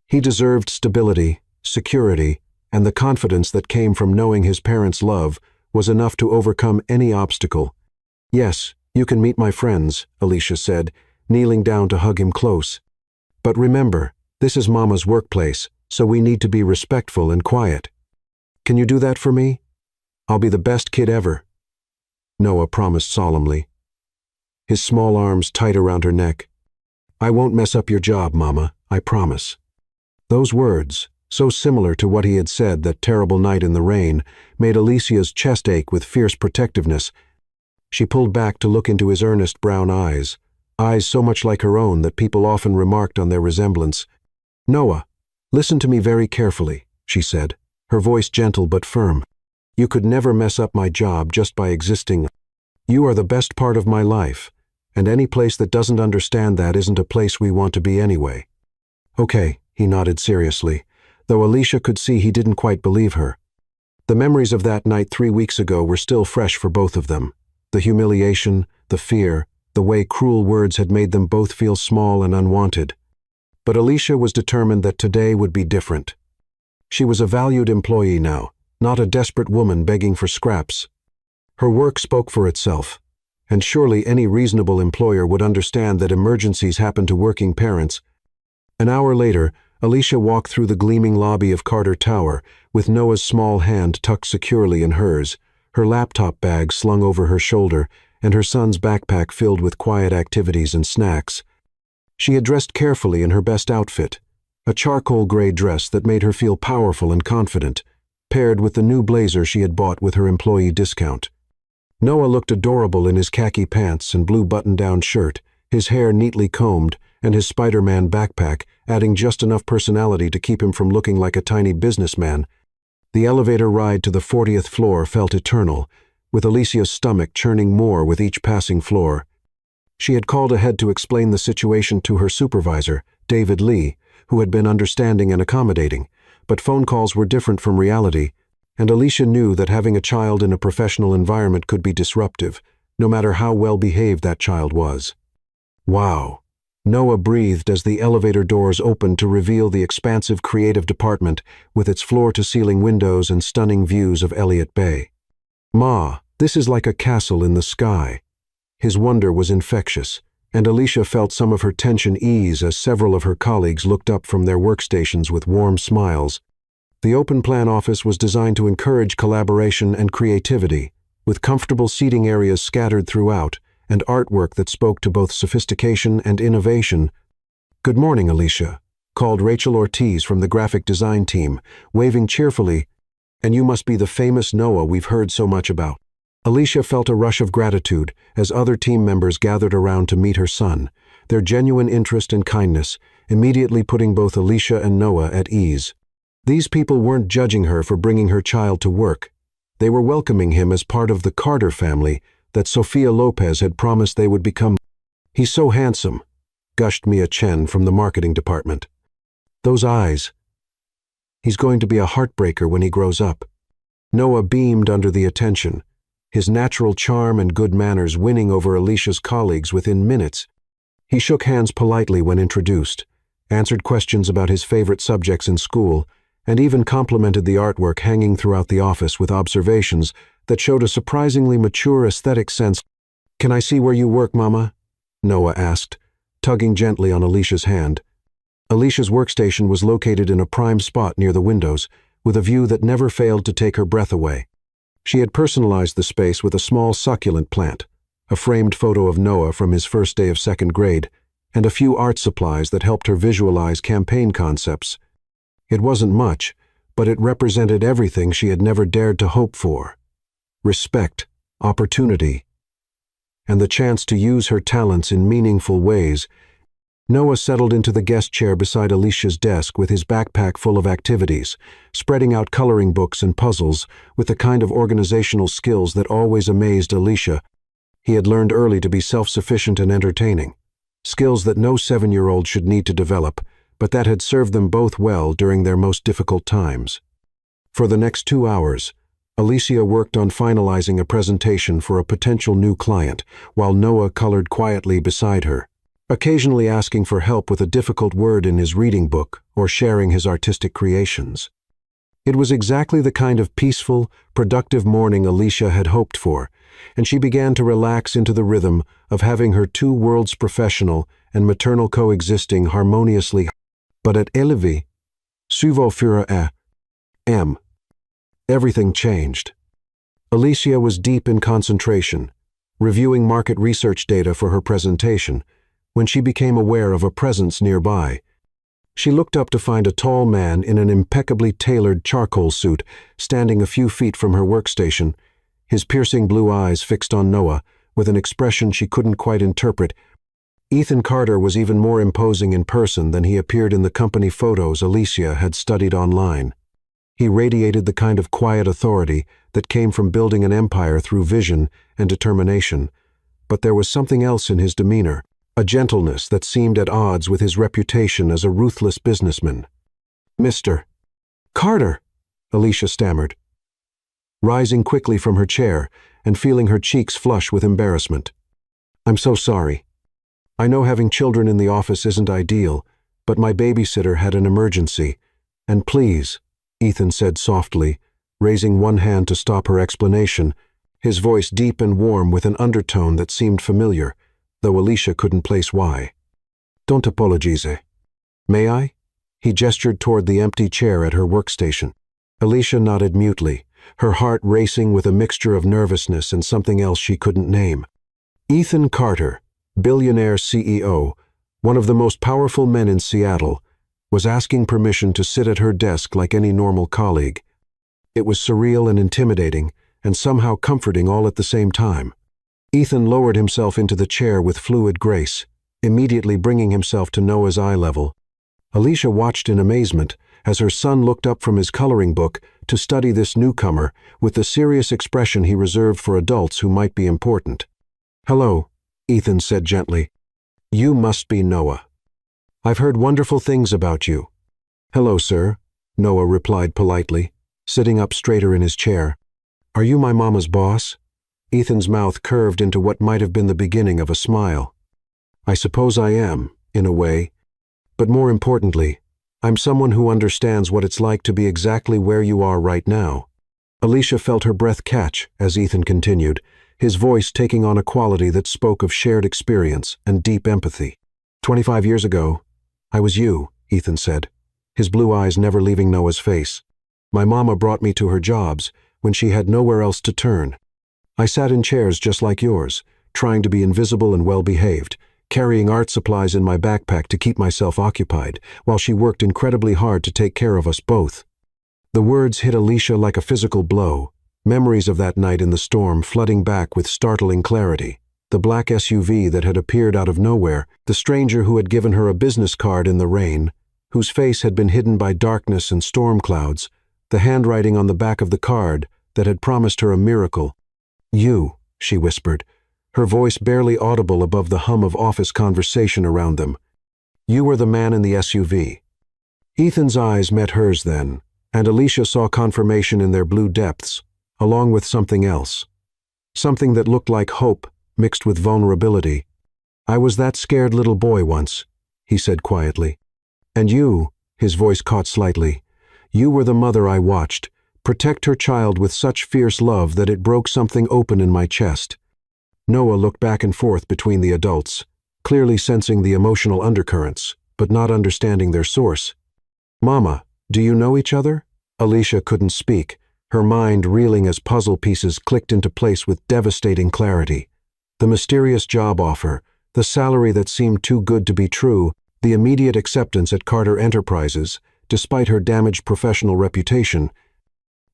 He deserved stability, security, and the confidence that came from knowing his parents' love was enough to overcome any obstacle. "Yes, you can meet my friends," Alicia said, kneeling down to hug him close. "But remember, this is Mama's workplace, so we need to be respectful and quiet." Can you do that for me? I'll be the best kid ever." Noah promised solemnly, his small arms tight around her neck. "I won't mess up your job, Mama, I promise." Those words, so similar to what he had said that terrible night in the rain, made Alicia's chest ache with fierce protectiveness. She pulled back to look into his earnest brown eyes so much like her own that people often remarked on their resemblance. "Noah, listen to me very carefully," she said, her voice gentle but firm. "You could never mess up my job just by existing. You are the best part of my life, and any place that doesn't understand that isn't a place we want to be anyway." "Okay," he nodded seriously, though Alicia could see he didn't quite believe her. The memories of that night 3 weeks ago were still fresh for both of them. The humiliation, the fear, the way cruel words had made them both feel small and unwanted. But Alicia was determined that today would be different. She was a valued employee now, not a desperate woman begging for scraps. Her work spoke for itself, and surely any reasonable employer would understand that emergencies happen to working parents. An hour later, Alicia walked through the gleaming lobby of Carter Tower, with Noah's small hand tucked securely in hers, her laptop bag slung over her shoulder, and her son's backpack filled with quiet activities and snacks. She had dressed carefully in her best outfit, a charcoal gray dress that made her feel powerful and confident, paired with the new blazer she had bought with her employee discount. Noah looked adorable in his khaki pants and blue button-down shirt, his hair neatly combed, and his Spider-Man backpack, adding just enough personality to keep him from looking like a tiny businessman. The elevator ride to the 40th floor felt eternal, with Alicia's stomach churning more with each passing floor. She had called ahead to explain the situation to her supervisor, David Lee, who had been understanding and accommodating, but phone calls were different from reality, and Alicia knew that having a child in a professional environment could be disruptive, no matter how well-behaved that child was. "Wow." Noah breathed as the elevator doors opened to reveal the expansive creative department with its floor-to-ceiling windows and stunning views of Elliott Bay. "Ma, this is like a castle in the sky." His wonder was infectious, and Alicia felt some of her tension ease as several of her colleagues looked up from their workstations with warm smiles. The open-plan office was designed to encourage collaboration and creativity, with comfortable seating areas scattered throughout, and artwork that spoke to both sophistication and innovation. "Good morning, Alicia," called Rachel Ortiz from the graphic design team, waving cheerfully, "and you must be the famous Noah we've heard so much about." Alicia felt a rush of gratitude as other team members gathered around to meet her son, their genuine interest and kindness immediately putting both Alicia and Noah at ease. These people weren't judging her for bringing her child to work. They were welcoming him as part of the Carter family that Sofia Lopez had promised they would become. "He's so handsome," gushed Mia Chen from the marketing department. "Those eyes. He's going to be a heartbreaker when he grows up." Noah beamed under the attention, his natural charm and good manners winning over Alicia's colleagues within minutes. He shook hands politely when introduced, answered questions about his favorite subjects in school, and even complimented the artwork hanging throughout the office with observations that showed a surprisingly mature aesthetic sense. "Can I see where you work, Mama?" Noah asked, tugging gently on Alicia's hand. Alicia's workstation was located in a prime spot near the windows, with a view that never failed to take her breath away. She had personalized the space with a small succulent plant, a framed photo of Noah from his first day of second grade, and a few art supplies that helped her visualize campaign concepts. It wasn't much, but it represented everything she had never dared to hope for: respect, opportunity, and the chance to use her talents in meaningful ways. Noah settled into the guest chair beside Alicia's desk with his backpack full of activities, spreading out coloring books and puzzles with the kind of organizational skills that always amazed Alicia. He had learned early to be self-sufficient and entertaining, skills that no 7-year-old should need to develop, but that had served them both well during their most difficult times. For the next 2 hours, Alicia worked on finalizing a presentation for a potential new client, while Noah colored quietly beside her, occasionally asking for help with a difficult word in his reading book or sharing his artistic creations. It was exactly the kind of peaceful, productive morning Alicia had hoped for, and she began to relax into the rhythm of having her two worlds, professional and maternal, coexisting harmoniously. But at élevé, souvent fera m. Everything changed. Alicia was deep in concentration, reviewing market research data for her presentation, when she became aware of a presence nearby. She looked up to find a tall man in an impeccably tailored charcoal suit standing a few feet from her workstation, his piercing blue eyes fixed on Noah with an expression she couldn't quite interpret. Ethan Carter was even more imposing in person than he appeared in the company photos Alicia had studied online. He radiated the kind of quiet authority that came from building an empire through vision and determination, but there was something else in his demeanor, a gentleness that seemed at odds with his reputation as a ruthless businessman. "Mr. Carter," Alicia stammered, rising quickly from her chair and feeling her cheeks flush with embarrassment. "I'm so sorry. I know having children in the office isn't ideal, but my babysitter had an emergency, and please," Ethan said softly, raising one hand to stop her explanation, his voice deep and warm with an undertone that seemed familiar, though Alicia couldn't place why. "Don't apologize. May I?" He gestured toward the empty chair at her workstation. Alicia nodded mutely, her heart racing with a mixture of nervousness and something else she couldn't name. Ethan Carter, billionaire CEO, one of the most powerful men in Seattle, was asking permission to sit at her desk like any normal colleague. It was surreal and intimidating, and somehow comforting all at the same time. Ethan lowered himself into the chair with fluid grace, immediately bringing himself to Noah's eye level. Alicia watched in amazement as her son looked up from his coloring book to study this newcomer with the serious expression he reserved for adults who might be important. "Hello," Ethan said gently. "You must be Noah. I've heard wonderful things about you." "Hello, sir," Noah replied politely, sitting up straighter in his chair. "Are you my mama's boss?" Ethan's mouth curved into what might have been the beginning of a smile. "I suppose I am, in a way. But more importantly, I'm someone who understands what it's like to be exactly where you are right now." Alicia felt her breath catch as Ethan continued, his voice taking on a quality that spoke of shared experience and deep empathy. 25 years ago, I was you," Ethan said, his blue eyes never leaving Noah's face. "My mama brought me to her jobs when she had nowhere else to turn. I sat in chairs just like yours, trying to be invisible and well-behaved, carrying art supplies in my backpack to keep myself occupied, while she worked incredibly hard to take care of us both." The words hit Alicia like a physical blow, memories of that night in the storm flooding back with startling clarity. The black SUV that had appeared out of nowhere, the stranger who had given her a business card in the rain, whose face had been hidden by darkness and storm clouds, the handwriting on the back of the card that had promised her a miracle. "You," she whispered, her voice barely audible above the hum of office conversation around them. "You were the man in the SUV." Ethan's eyes met hers then, and Alicia saw confirmation in their blue depths, along with something else. Something that looked like hope mixed with vulnerability. "I was that scared little boy once," he said quietly. "And you," his voice caught slightly, "you were the mother I watched, protect her child with such fierce love that it broke something open in my chest." Noah looked back and forth between the adults, clearly sensing the emotional undercurrents, but not understanding their source. "Mama, do you know each other?" Alicia couldn't speak, her mind reeling as puzzle pieces clicked into place with devastating clarity. The mysterious job offer, the salary that seemed too good to be true, the immediate acceptance at Carter Enterprises, despite her damaged professional reputation.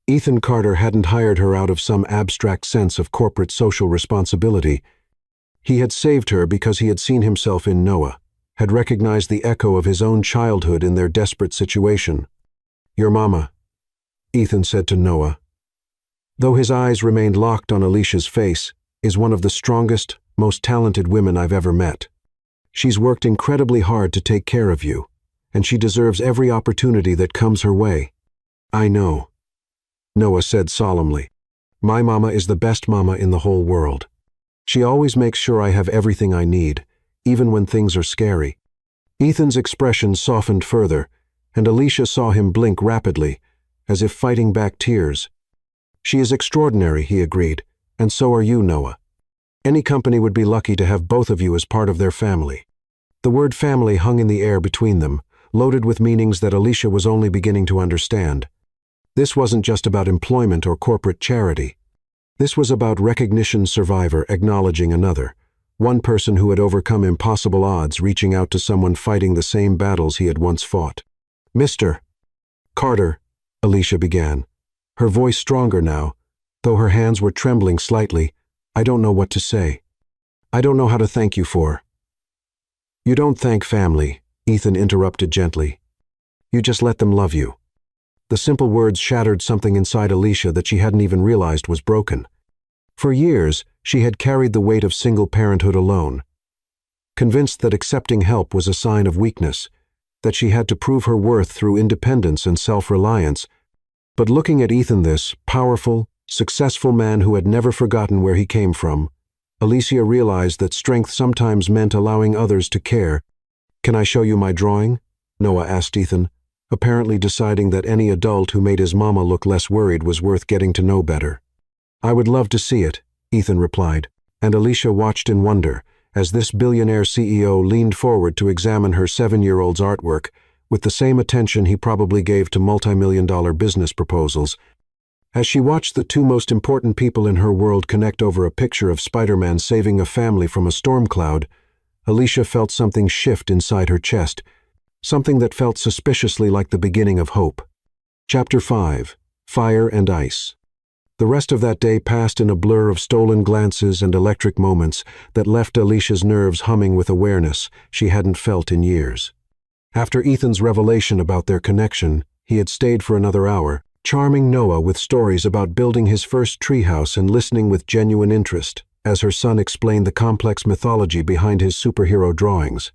Ethan Carter hadn't hired her out of some abstract sense of corporate social responsibility. He had saved her because he had seen himself in Noah, had recognized the echo of his own childhood in their desperate situation. "Your mama," Ethan said to Noah. Though his eyes remained locked on Alicia's face, "is one of the strongest, most talented women I've ever met. She's worked incredibly hard to take care of you, and she deserves every opportunity that comes her way." "I know," Noah said solemnly. "My mama is the best mama in the whole world. She always makes sure I have everything I need, even when things are scary." Ethan's expression softened further, and Alicia saw him blink rapidly, as if fighting back tears. "She is extraordinary," he agreed, "and so are you, Noah. Any company would be lucky to have both of you as part of their family." The word family hung in the air between them, loaded with meanings that Alicia was only beginning to understand. This wasn't just about employment or corporate charity. This was about recognition survivor acknowledging another, one person who had overcome impossible odds reaching out to someone fighting the same battles he had once fought. "Mr. Carter," Alicia began, her voice stronger now, though her hands were trembling slightly. "I don't know what to say. I don't know how to thank you for—" "You don't thank family," Ethan interrupted gently. "You just let them love you." The simple words shattered something inside Alicia that she hadn't even realized was broken. For years, she had carried the weight of single parenthood alone, convinced that accepting help was a sign of weakness, that she had to prove her worth through independence and self-reliance. But looking at Ethan, this powerful, successful man who had never forgotten where he came from, Alicia realized that strength sometimes meant allowing others to care. "Can I show you my drawing?" Noah asked Ethan, apparently deciding that any adult who made his mama look less worried was worth getting to know better. "I would love to see it," Ethan replied, and Alicia watched in wonder as this billionaire CEO leaned forward to examine her 7-year-old's artwork with the same attention he probably gave to multi-million-dollar business proposals. As she watched the two most important people in her world connect over a picture of Spider-Man saving a family from a storm cloud, Alicia felt something shift inside her chest, something that felt suspiciously like the beginning of hope. Chapter 5. Fire and Ice. The rest of that day passed in a blur of stolen glances and electric moments that left Alicia's nerves humming with awareness she hadn't felt in years. After Ethan's revelation about their connection, he had stayed for another hour, charming Noah with stories about building his first treehouse and listening with genuine interest as her son explained the complex mythology behind his superhero drawings.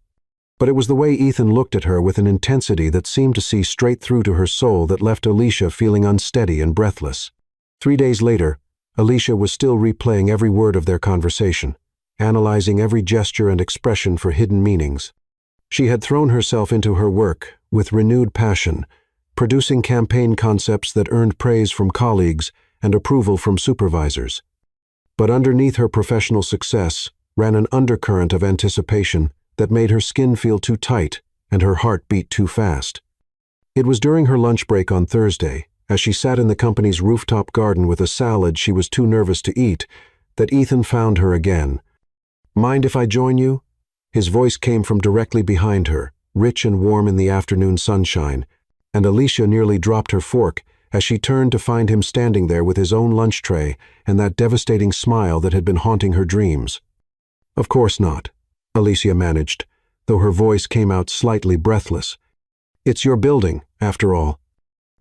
But it was the way Ethan looked at her with an intensity that seemed to see straight through to her soul that left Alicia feeling unsteady and breathless. 3 days later, Alicia was still replaying every word of their conversation, analyzing every gesture and expression for hidden meanings. She had thrown herself into her work with renewed passion, producing campaign concepts that earned praise from colleagues and approval from supervisors. But underneath her professional success ran an undercurrent of anticipation that made her skin feel too tight and her heart beat too fast. It was during her lunch break on Thursday, as she sat in the company's rooftop garden with a salad she was too nervous to eat, that Ethan found her again. "Mind if I join you?" His voice came from directly behind her, rich and warm in the afternoon sunshine, and Alicia nearly dropped her fork as she turned to find him standing there with his own lunch tray and that devastating smile that had been haunting her dreams. "Of course not," Alicia managed, though her voice came out slightly breathless. "It's your building, after all."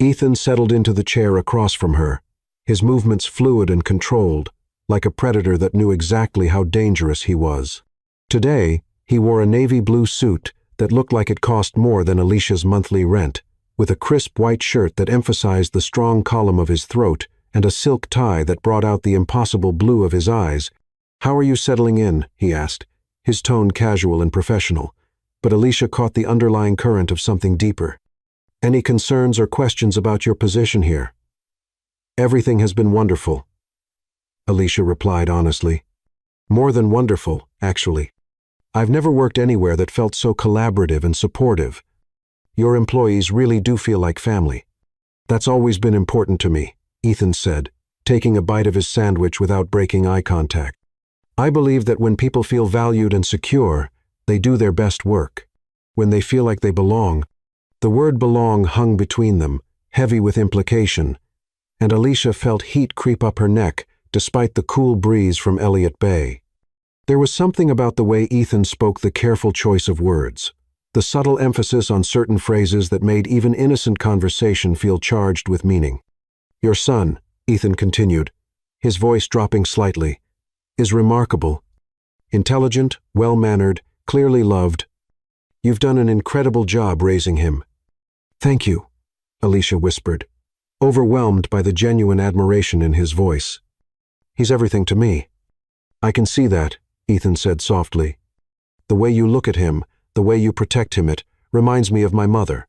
Ethan settled into the chair across from her, his movements fluid and controlled, like a predator that knew exactly how dangerous he was. Today, he wore a navy blue suit that looked like it cost more than Alicia's monthly rent, with a crisp white shirt that emphasized the strong column of his throat and a silk tie that brought out the impossible blue of his eyes. "How are you settling in?" he asked, his tone casual and professional, but Alicia caught the underlying current of something deeper. "Any concerns or questions about your position here?" "Everything has been wonderful," Alicia replied honestly. "More than wonderful, actually. I've never worked anywhere that felt so collaborative and supportive. Your employees really do feel like family." "That's always been important to me," Ethan said, taking a bite of his sandwich without breaking eye contact. "I believe that when people feel valued and secure, they do their best work. When they feel like they belong." The word belong hung between them, heavy with implication, and Alicia felt heat creep up her neck despite the cool breeze from Elliott Bay. There was something about the way Ethan spoke, the careful choice of words, the subtle emphasis on certain phrases that made even innocent conversation feel charged with meaning. "Your son," Ethan continued, his voice dropping slightly, "is remarkable. Intelligent, well-mannered, clearly loved. You've done an incredible job raising him." "Thank you," Alicia whispered, overwhelmed by the genuine admiration in his voice. "He's everything to me." "I can see that," Ethan said softly. "The way you look at him, the way you protect him, it reminds me of my mother.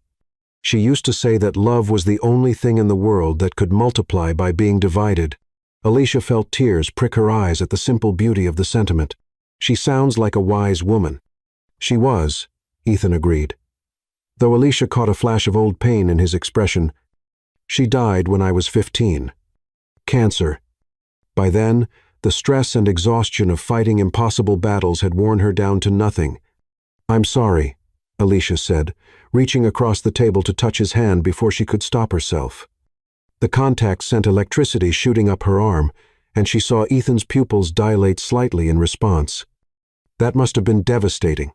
She used to say that love was the only thing in the world that could multiply by being divided." Alicia felt tears prick her eyes at the simple beauty of the sentiment. "She sounds like a wise woman." "She was," Ethan agreed, though Alicia caught a flash of old pain in his expression. She died when I was 15. Cancer. By then, the stress and exhaustion of fighting impossible battles had worn her down to nothing. "I'm sorry," Alicia said, reaching across the table to touch his hand before she could stop herself. The contact sent electricity shooting up her arm, and she saw Ethan's pupils dilate slightly in response. "That must have been devastating."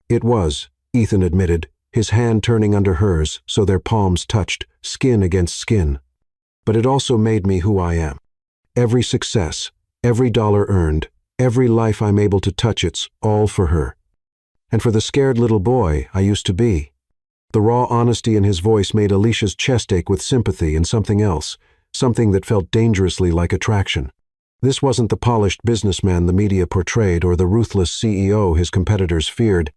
"It was," Ethan admitted, his hand turning under hers so their palms touched, skin against skin. "But it also made me who I am. Every success, every dollar earned, every life I'm able to touch, it's all for her. And for the scared little boy I used to be." The raw honesty in his voice made Alicia's chest ache with sympathy and something else, something that felt dangerously like attraction. This wasn't the polished businessman the media portrayed or the ruthless CEO his competitors feared.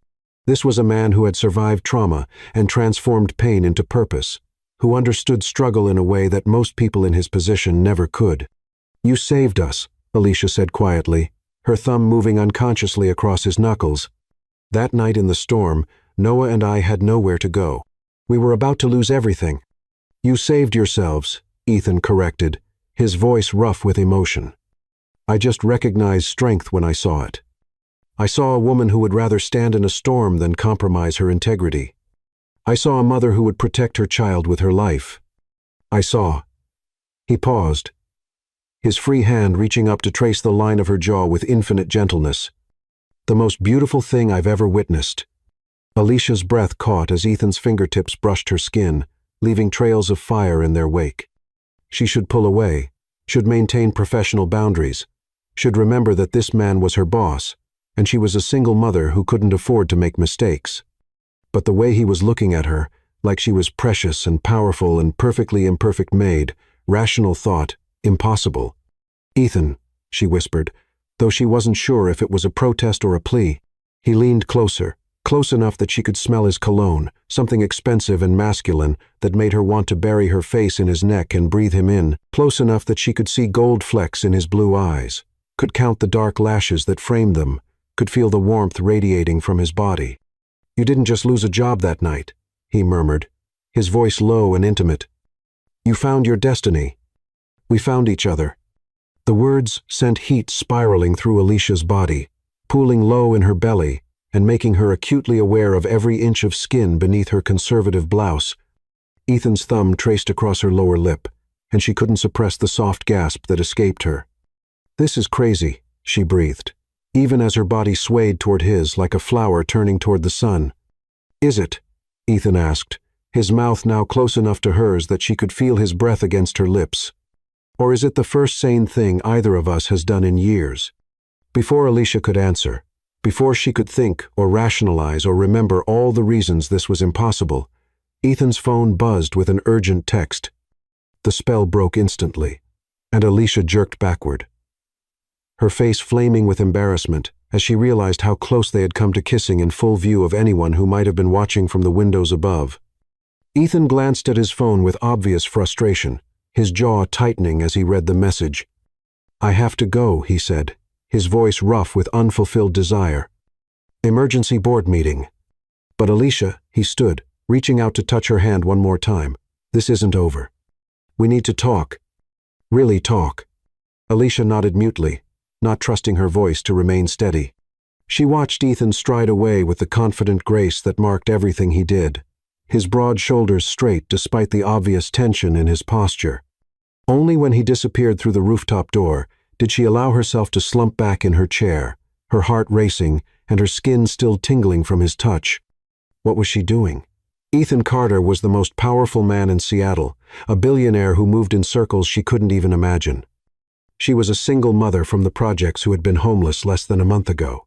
This was a man who had survived trauma and transformed pain into purpose, who understood struggle in a way that most people in his position never could. "You saved us," Alicia said quietly, her thumb moving unconsciously across his knuckles. "That night in the storm, Noah and I had nowhere to go. We were about to lose everything." "You saved yourselves," Ethan corrected, his voice rough with emotion. "I just recognized strength when I saw it. I saw a woman who would rather stand in a storm than compromise her integrity. I saw a mother who would protect her child with her life. I saw—" He paused, his free hand reaching up to trace the line of her jaw with infinite gentleness. "The most beautiful thing I've ever witnessed." Alicia's breath caught as Ethan's fingertips brushed her skin, leaving trails of fire in their wake. She should pull away, should maintain professional boundaries, should remember that this man was her boss, and she was a single mother who couldn't afford to make mistakes. But the way he was looking at her, like she was precious and powerful and perfectly imperfect made, rational thought, impossible. "Ethan," she whispered, though she wasn't sure if it was a protest or a plea. He leaned closer, close enough that she could smell his cologne, something expensive and masculine that made her want to bury her face in his neck and breathe him in, close enough that she could see gold flecks in his blue eyes, could count the dark lashes that framed them, could feel the warmth radiating from his body. "You didn't just lose a job that night," he murmured, his voice low and intimate. "You found your destiny. We found each other." The words sent heat spiraling through Alicia's body, pooling low in her belly and making her acutely aware of every inch of skin beneath her conservative blouse. Ethan's thumb traced across her lower lip, and she couldn't suppress the soft gasp that escaped her. "This is crazy," she breathed, even as her body swayed toward his like a flower turning toward the sun. "Is it?" Ethan asked, his mouth now close enough to hers that she could feel his breath against her lips. "Or is it the first sane thing either of us has done in years?" Before Alicia could answer, before she could think or rationalize or remember all the reasons this was impossible, Ethan's phone buzzed with an urgent text. The spell broke instantly, and Alicia jerked backward, her face flaming with embarrassment as she realized how close they had come to kissing in full view of anyone who might have been watching from the windows above. Ethan glanced at his phone with obvious frustration, his jaw tightening as he read the message. "I have to go," he said, his voice rough with unfulfilled desire. "Emergency board meeting." "But Alicia," he stood, reaching out to touch her hand one more time. "This isn't over. We need to talk. Really talk." Alicia nodded mutely, not trusting her voice to remain steady. She watched Ethan stride away with the confident grace that marked everything he did, his broad shoulders straight despite the obvious tension in his posture. Only when he disappeared through the rooftop door did she allow herself to slump back in her chair, her heart racing and her skin still tingling from his touch. What was she doing? Ethan Carter was the most powerful man in Seattle, a billionaire who moved in circles she couldn't even imagine. She was a single mother from the projects who had been homeless less than a month ago.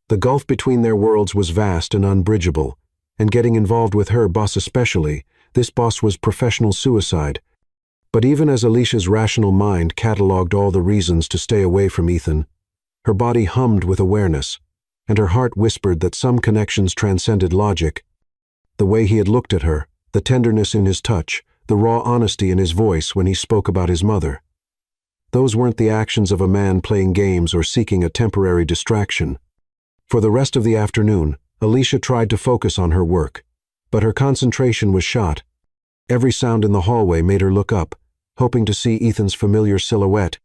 The gulf between their worlds was vast and unbridgeable, and getting involved with her boss especially, this boss was professional suicide. But even as Alicia's rational mind catalogued all the reasons to stay away from Ethan, her body hummed with awareness, and her heart whispered that some connections transcended logic. The way he had looked at her, the tenderness in his touch, the raw honesty in his voice when he spoke about his mother. Those weren't the actions of a man playing games or seeking a temporary distraction. For the rest of the afternoon, Alicia tried to focus on her work, but her concentration was shot. Every sound in the hallway made her look up, hoping to see Ethan's familiar silhouette.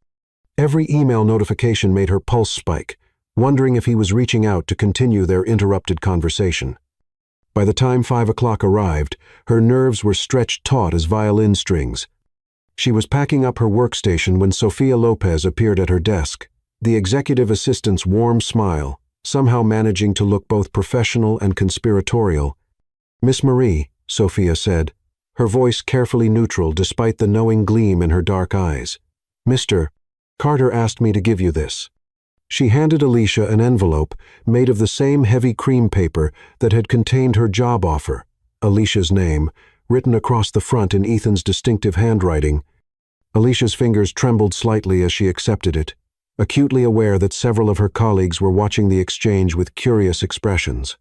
Every email notification made her pulse spike, wondering if he was reaching out to continue their interrupted conversation. By the time 5 o'clock arrived, her nerves were stretched taut as violin strings. She was packing up her workstation when Sofia Lopez appeared at her desk, the executive assistant's warm smile, somehow managing to look both professional and conspiratorial. "Miss Marie," Sofia said, her voice carefully neutral despite the knowing gleam in her dark eyes. "Mr. Carter asked me to give you this." She handed Alicia an envelope made of the same heavy cream paper that had contained her job offer, Alicia's name, written across the front in Ethan's distinctive handwriting. Alicia's fingers trembled slightly as she accepted it, acutely aware that several of her colleagues were watching the exchange with curious expressions.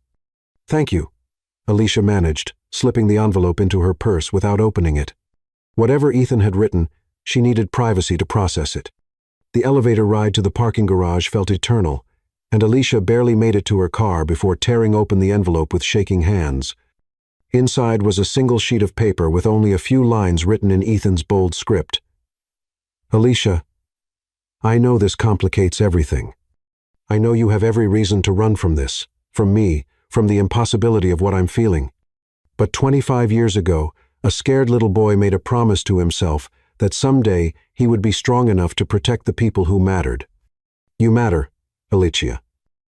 "Thank you," Alicia managed, slipping the envelope into her purse without opening it. Whatever Ethan had written, she needed privacy to process it. The elevator ride to the parking garage felt eternal, and Alicia barely made it to her car before tearing open the envelope with shaking hands. Inside was a single sheet of paper with only a few lines written in Ethan's bold script. "Alicia, I know this complicates everything. I know you have every reason to run from this, from me, from the impossibility of what I'm feeling. But 25 years ago, a scared little boy made a promise to himself that someday he would be strong enough to protect the people who mattered. You matter, Alicia.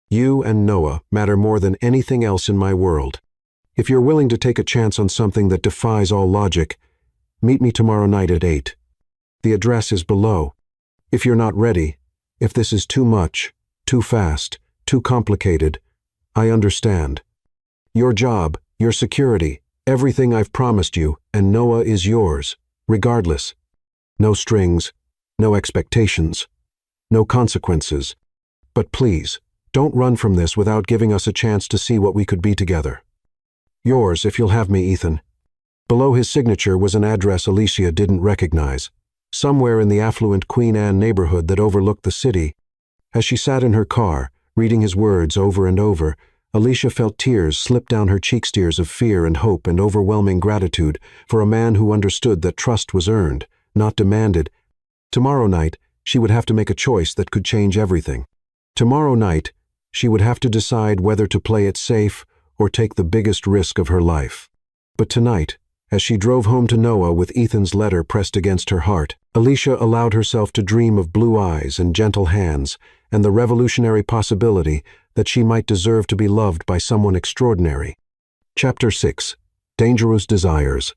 You and Noah matter more than anything else in my world. If you're willing to take a chance on something that defies all logic, meet me tomorrow night at 8. The address is below. If you're not ready, if this is too much, too fast, too complicated, I understand. Your job, your security, everything I've promised you, and Noah is yours, regardless. No strings, no expectations, no consequences. But please, don't run from this without giving us a chance to see what we could be together. Yours, if you'll have me, Ethan." Below his signature was an address Alicia didn't recognize, somewhere in the affluent Queen Anne neighborhood that overlooked the city. As she sat in her car, reading his words over and over, Alicia felt tears slip down her cheeks, tears of fear and hope and overwhelming gratitude for a man who understood that trust was earned, not demanded. Tomorrow night, she would have to make a choice that could change everything. Tomorrow night, she would have to decide whether to play it safe or take the biggest risk of her life. But tonight, as she drove home to Noah with Ethan's letter pressed against her heart, Alicia allowed herself to dream of blue eyes and gentle hands and the revolutionary possibility that she might deserve to be loved by someone extraordinary. Chapter 6. Dangerous Desires.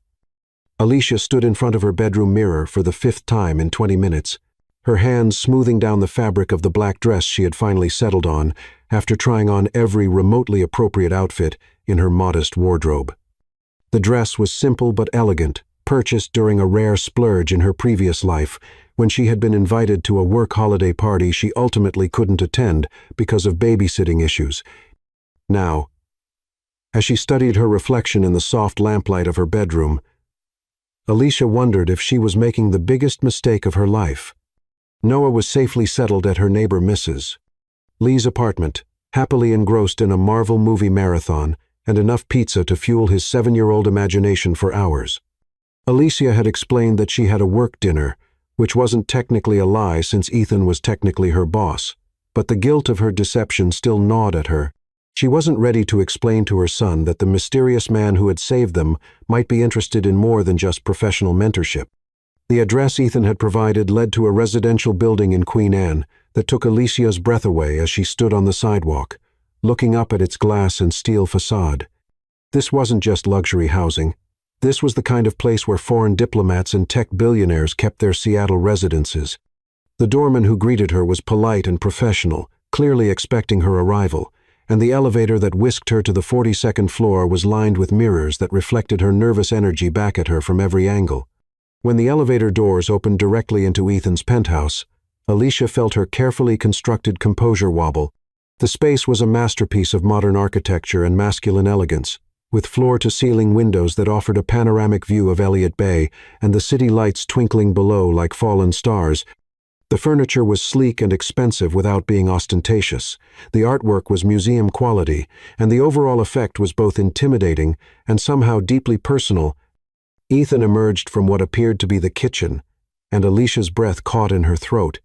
Alicia stood in front of her bedroom mirror for the 5th time in 20 minutes, her hands smoothing down the fabric of the black dress she had finally settled on after trying on every remotely appropriate outfit in her modest wardrobe. The dress was simple but elegant, purchased during a rare splurge in her previous life when she had been invited to a work holiday party she ultimately couldn't attend because of babysitting issues. Now, as she studied her reflection in the soft lamplight of her bedroom, Alicia wondered if she was making the biggest mistake of her life. Noah was safely settled at her neighbor Mrs. Lee's apartment, happily engrossed in a Marvel movie marathon and enough pizza to fuel his 7-year-old imagination for hours. Alicia had explained that she had a work dinner, which wasn't technically a lie since Ethan was technically her boss, but the guilt of her deception still gnawed at her. She wasn't ready to explain to her son that the mysterious man who had saved them might be interested in more than just professional mentorship. The address Ethan had provided led to a residential building in Queen Anne that took Alicia's breath away as she stood on the sidewalk, looking up at its glass and steel facade. This wasn't just luxury housing. This was the kind of place where foreign diplomats and tech billionaires kept their Seattle residences. The doorman who greeted her was polite and professional, clearly expecting her arrival, and the elevator that whisked her to the 42nd floor was lined with mirrors that reflected her nervous energy back at her from every angle. When the elevator doors opened directly into Ethan's penthouse, Alicia felt her carefully constructed composure wobble. The space was a masterpiece of modern architecture and masculine elegance, with floor-to-ceiling windows that offered a panoramic view of Elliott Bay and the city lights twinkling below like fallen stars. The furniture was sleek and expensive without being ostentatious. The artwork was museum quality, and the overall effect was both intimidating and somehow deeply personal. Ethan emerged from what appeared to be the kitchen, and Alicia's breath caught in her throat.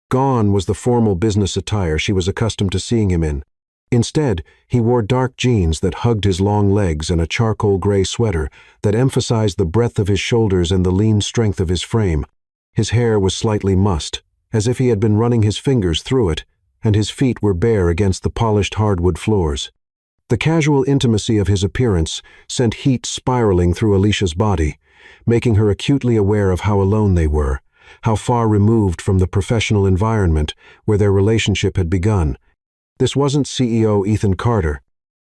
Gone was the formal business attire she was accustomed to seeing him in. Instead, he wore dark jeans that hugged his long legs and a charcoal gray sweater that emphasized the breadth of his shoulders and the lean strength of his frame. His hair was slightly mussed, as if he had been running his fingers through it, and his feet were bare against the polished hardwood floors. The casual intimacy of his appearance sent heat spiraling through Alicia's body, making her acutely aware of how alone they were, how far removed from the professional environment where their relationship had begun. This wasn't CEO Ethan Carter.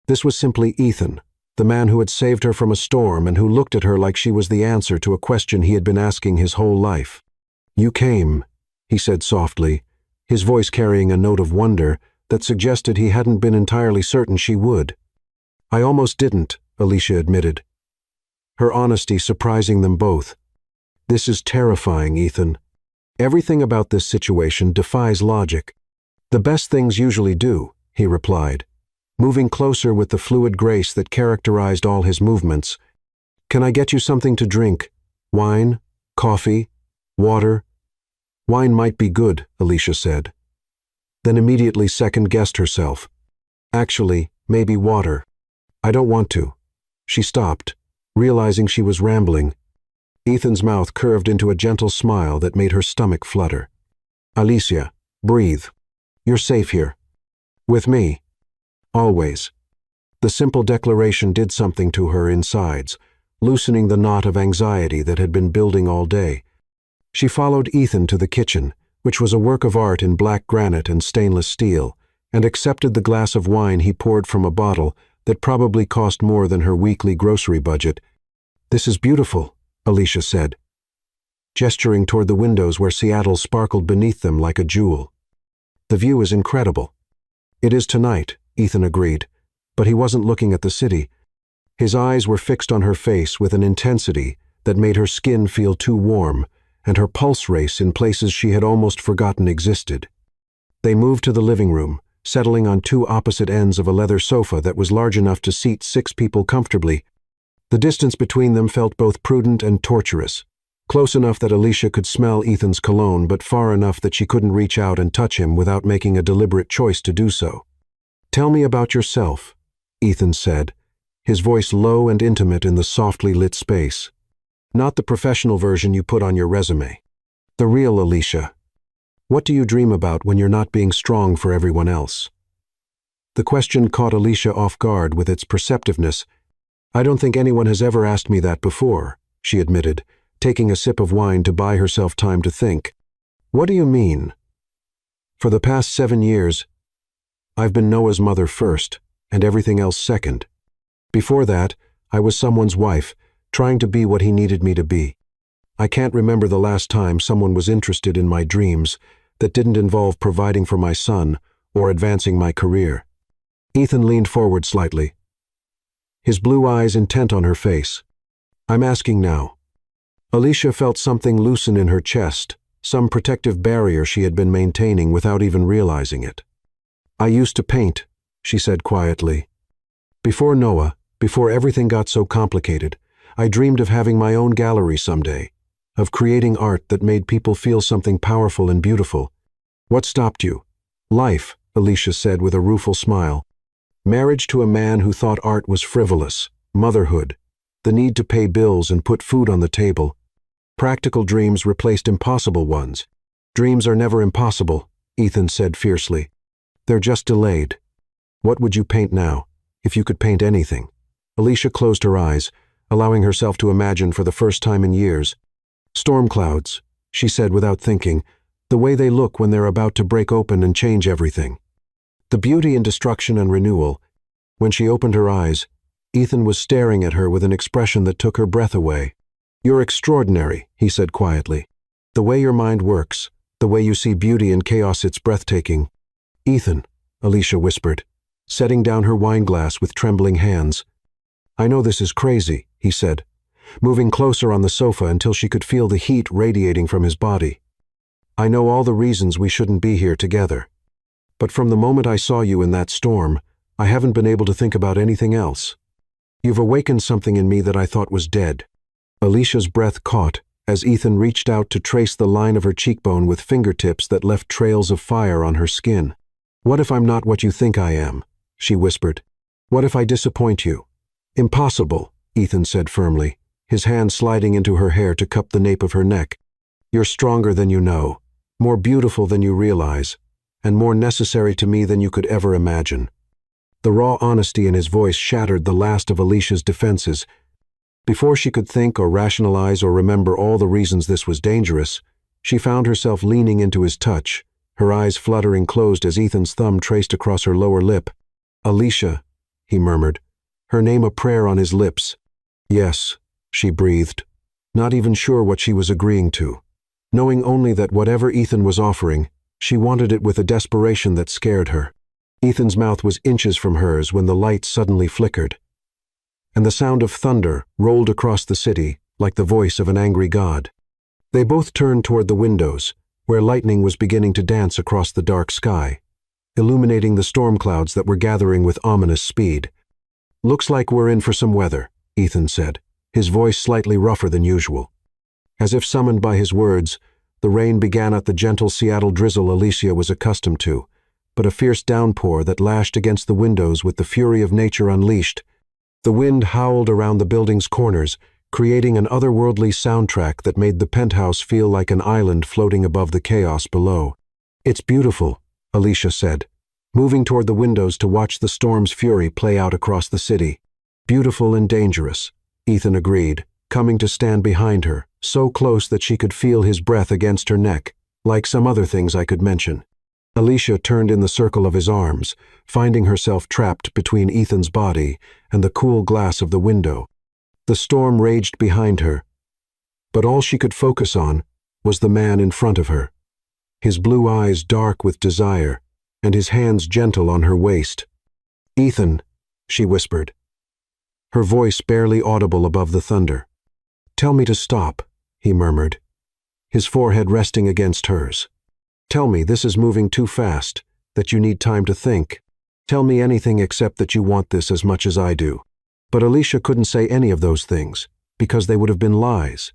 This was simply Ethan, the man who had saved her from a storm and who looked at her like she was the answer to a question he had been asking his whole life. "You came," he said softly, his voice carrying a note of wonder that suggested he hadn't been entirely certain she would. "I almost didn't," Alicia admitted, her honesty surprising them both. "This is terrifying, Ethan. Everything about this situation defies logic." "The best things usually do," he replied, moving closer with the fluid grace that characterized all his movements. "Can I get you something to drink? Wine? Coffee? Water?" "Wine might be good," Alicia said. Then immediately second-guessed herself. "Actually, maybe water." "I don't want to." She stopped, realizing she was rambling. Ethan's mouth curved into a gentle smile that made her stomach flutter. "Alicia, breathe. You're safe here. With me. Always." The simple declaration did something to her insides, loosening the knot of anxiety that had been building all day. She followed Ethan to the kitchen, which was a work of art in black granite and stainless steel, and accepted the glass of wine he poured from a bottle that probably cost more than her weekly grocery budget. "This is beautiful," Alicia said, gesturing toward the windows where Seattle sparkled beneath them like a jewel. "The view is incredible." "It is tonight," Ethan agreed, but he wasn't looking at the city. His eyes were fixed on her face with an intensity that made her skin feel too warm, and her pulse race in places she had almost forgotten existed. They moved to the living room, settling on two opposite ends of a leather sofa that was large enough to seat 6 people comfortably. The distance between them felt both prudent and torturous, close enough that Alicia could smell Ethan's cologne, but far enough that she couldn't reach out and touch him without making a deliberate choice to do so. "Tell me about yourself," Ethan said, his voice low and intimate in the softly lit space. "Not the professional version you put on your resume. The real Alicia. What do you dream about when you're not being strong for everyone else?" The question caught Alicia off guard with its perceptiveness. "I don't think anyone has ever asked me that before," she admitted, taking a sip of wine to buy herself time to think. "What do you mean?" "For the past 7 years, I've been Noah's mother first, and everything else second. Before that, I was someone's wife, trying to be what he needed me to be. I can't remember the last time someone was interested in my dreams that didn't involve providing for my son or advancing my career." Ethan leaned forward slightly, his blue eyes intent on her face. "I'm asking now." Alicia felt something loosen in her chest, some protective barrier she had been maintaining without even realizing it. "I used to paint," she said quietly. "Before Noah, before everything got so complicated, I dreamed of having my own gallery someday, of creating art that made people feel something powerful and beautiful." "What stopped you?" "Life," Alicia said with a rueful smile. "Marriage to a man who thought art was frivolous, motherhood, the need to pay bills and put food on the table. Practical dreams replaced impossible ones." "Dreams are never impossible," Ethan said fiercely. "They're just delayed." "What would you paint now, if you could paint anything?" Alicia closed her eyes, allowing herself to imagine for the first time in years. "Storm clouds," she said without thinking, "the way they look when they're about to break open and change everything. The beauty in destruction and renewal." When she opened her eyes, Ethan was staring at her with an expression that took her breath away. "You're extraordinary," he said quietly. "The way your mind works, the way you see beauty in chaos, it's breathtaking." "Ethan," Alicia whispered, setting down her wine glass with trembling hands. "I know this is crazy," he said, moving closer on the sofa until she could feel the heat radiating from his body. "I know all the reasons we shouldn't be here together. But from the moment I saw you in that storm, I haven't been able to think about anything else. You've awakened something in me that I thought was dead." Alicia's breath caught as Ethan reached out to trace the line of her cheekbone with fingertips that left trails of fire on her skin. "What if I'm not what you think I am?" she whispered. "What if I disappoint you?" "Impossible," Ethan said firmly, his hand sliding into her hair to cup the nape of her neck. "You're stronger than you know, more beautiful than you realize, and more necessary to me than you could ever imagine." The raw honesty in his voice shattered the last of Alicia's defenses. Before she could think or rationalize or remember all the reasons this was dangerous, she found herself leaning into his touch, her eyes fluttering closed as Ethan's thumb traced across her lower lip. "Alicia," he murmured, her name a prayer on his lips. "Yes," she breathed, not even sure what she was agreeing to, knowing only that whatever Ethan was offering, she wanted it with a desperation that scared her. Ethan's mouth was inches from hers when the light suddenly flickered, and the sound of thunder rolled across the city like the voice of an angry god. They both turned toward the windows, where lightning was beginning to dance across the dark sky, illuminating the storm clouds that were gathering with ominous speed. "Looks like we're in for some weather," Ethan said, his voice slightly rougher than usual. As if summoned by his words, the rain began at the gentle Seattle drizzle Alicia was accustomed to, but a fierce downpour that lashed against the windows with the fury of nature unleashed. The wind howled around the building's corners, creating an otherworldly soundtrack that made the penthouse feel like an island floating above the chaos below. "It's beautiful," Alicia said, moving toward the windows to watch the storm's fury play out across the city. "Beautiful and dangerous," Ethan agreed, coming to stand behind her, so close that she could feel his breath against her neck, like some other things I could mention. Alicia turned in the circle of his arms, finding herself trapped between Ethan's body and the cool glass of the window. The storm raged behind her, but all she could focus on was the man in front of her, his blue eyes dark with desire, and his hands gentle on her waist. "Ethan," she whispered, her voice barely audible above the thunder. "Tell me to stop," he murmured, his forehead resting against hers. "Tell me this is moving too fast, that you need time to think. Tell me anything except that you want this as much as I do." But Alicia couldn't say any of those things, because they would have been lies.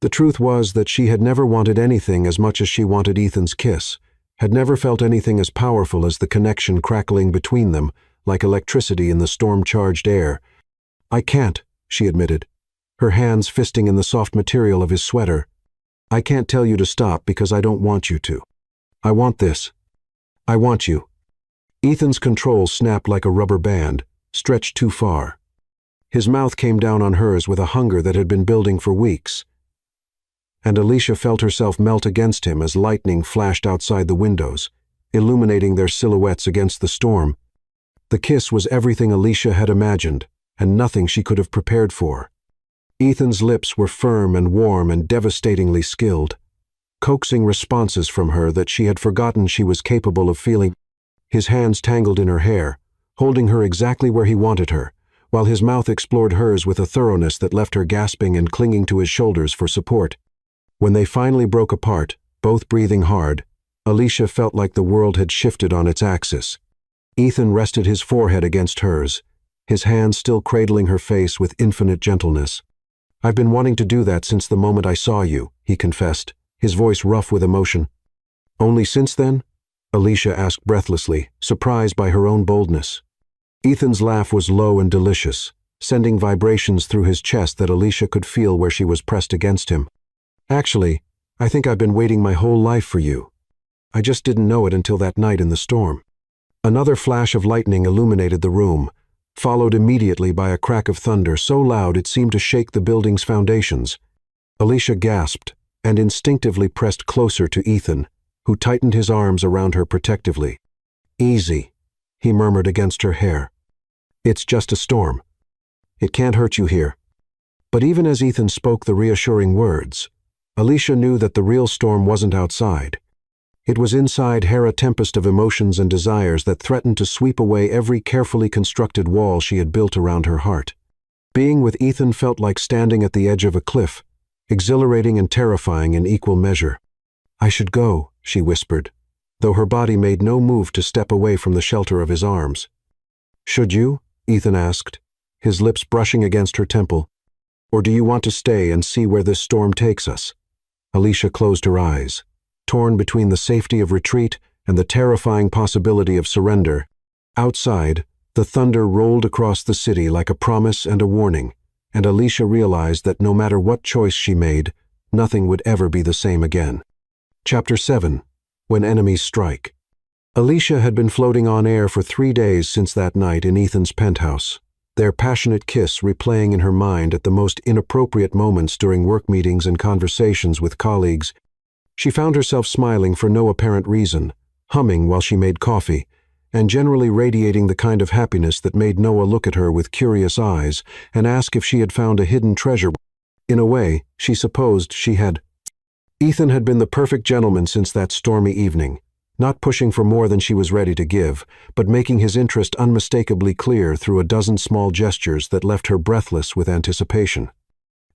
The truth was that she had never wanted anything as much as she wanted Ethan's kiss, had never felt anything as powerful as the connection crackling between them, like electricity in the storm-charged air. "I can't," she admitted, her hands fisting in the soft material of his sweater. "I can't tell you to stop because I don't want you to. I want this. I want you." Ethan's control snapped like a rubber band, stretched too far. His mouth came down on hers with a hunger that had been building for weeks, and Alicia felt herself melt against him as lightning flashed outside the windows, illuminating their silhouettes against the storm. The kiss was everything Alicia had imagined, and nothing she could have prepared for. Ethan's lips were firm and warm and devastatingly skilled, coaxing responses from her that she had forgotten she was capable of feeling. His hands tangled in her hair, holding her exactly where he wanted her, while his mouth explored hers with a thoroughness that left her gasping and clinging to his shoulders for support. When they finally broke apart, both breathing hard, Alicia felt like the world had shifted on its axis. Ethan rested his forehead against hers, his hands still cradling her face with infinite gentleness. "I've been wanting to do that since the moment I saw you," he confessed, his voice rough with emotion. "Only since then?" Alicia asked breathlessly, surprised by her own boldness. Ethan's laugh was low and delicious, sending vibrations through his chest that Alicia could feel where she was pressed against him. "Actually, I think I've been waiting my whole life for you. I just didn't know it until that night in the storm." Another flash of lightning illuminated the room, followed immediately by a crack of thunder so loud it seemed to shake the building's foundations. Alicia gasped and instinctively pressed closer to Ethan, who tightened his arms around her protectively. "Easy," he murmured against her hair. "It's just a storm. It can't hurt you here." But even as Ethan spoke the reassuring words, Alicia knew that the real storm wasn't outside. It was inside her, a tempest of emotions and desires that threatened to sweep away every carefully constructed wall she had built around her heart. Being with Ethan felt like standing at the edge of a cliff, exhilarating and terrifying in equal measure. "I should go," she whispered, though her body made no move to step away from the shelter of his arms. "Should you?" Ethan asked, his lips brushing against her temple. Or do you want to stay and see where this storm takes us? Alicia closed her eyes, torn between the safety of retreat and the terrifying possibility of surrender. Outside, the thunder rolled across the city like a promise and a warning, and Alicia realized that no matter what choice she made, nothing would ever be the same again. Chapter 7. When Enemies Strike. Alicia had been floating on air for 3 days since that night in Ethan's penthouse, their passionate kiss replaying in her mind at the most inappropriate moments during work meetings and conversations with colleagues. She found herself smiling for no apparent reason, humming while she made coffee, and generally radiating the kind of happiness that made Noah look at her with curious eyes and ask if she had found a hidden treasure. In a way, she supposed she had. Ethan had been the perfect gentleman since that stormy evening, not pushing for more than she was ready to give, but making his interest unmistakably clear through a dozen small gestures that left her breathless with anticipation.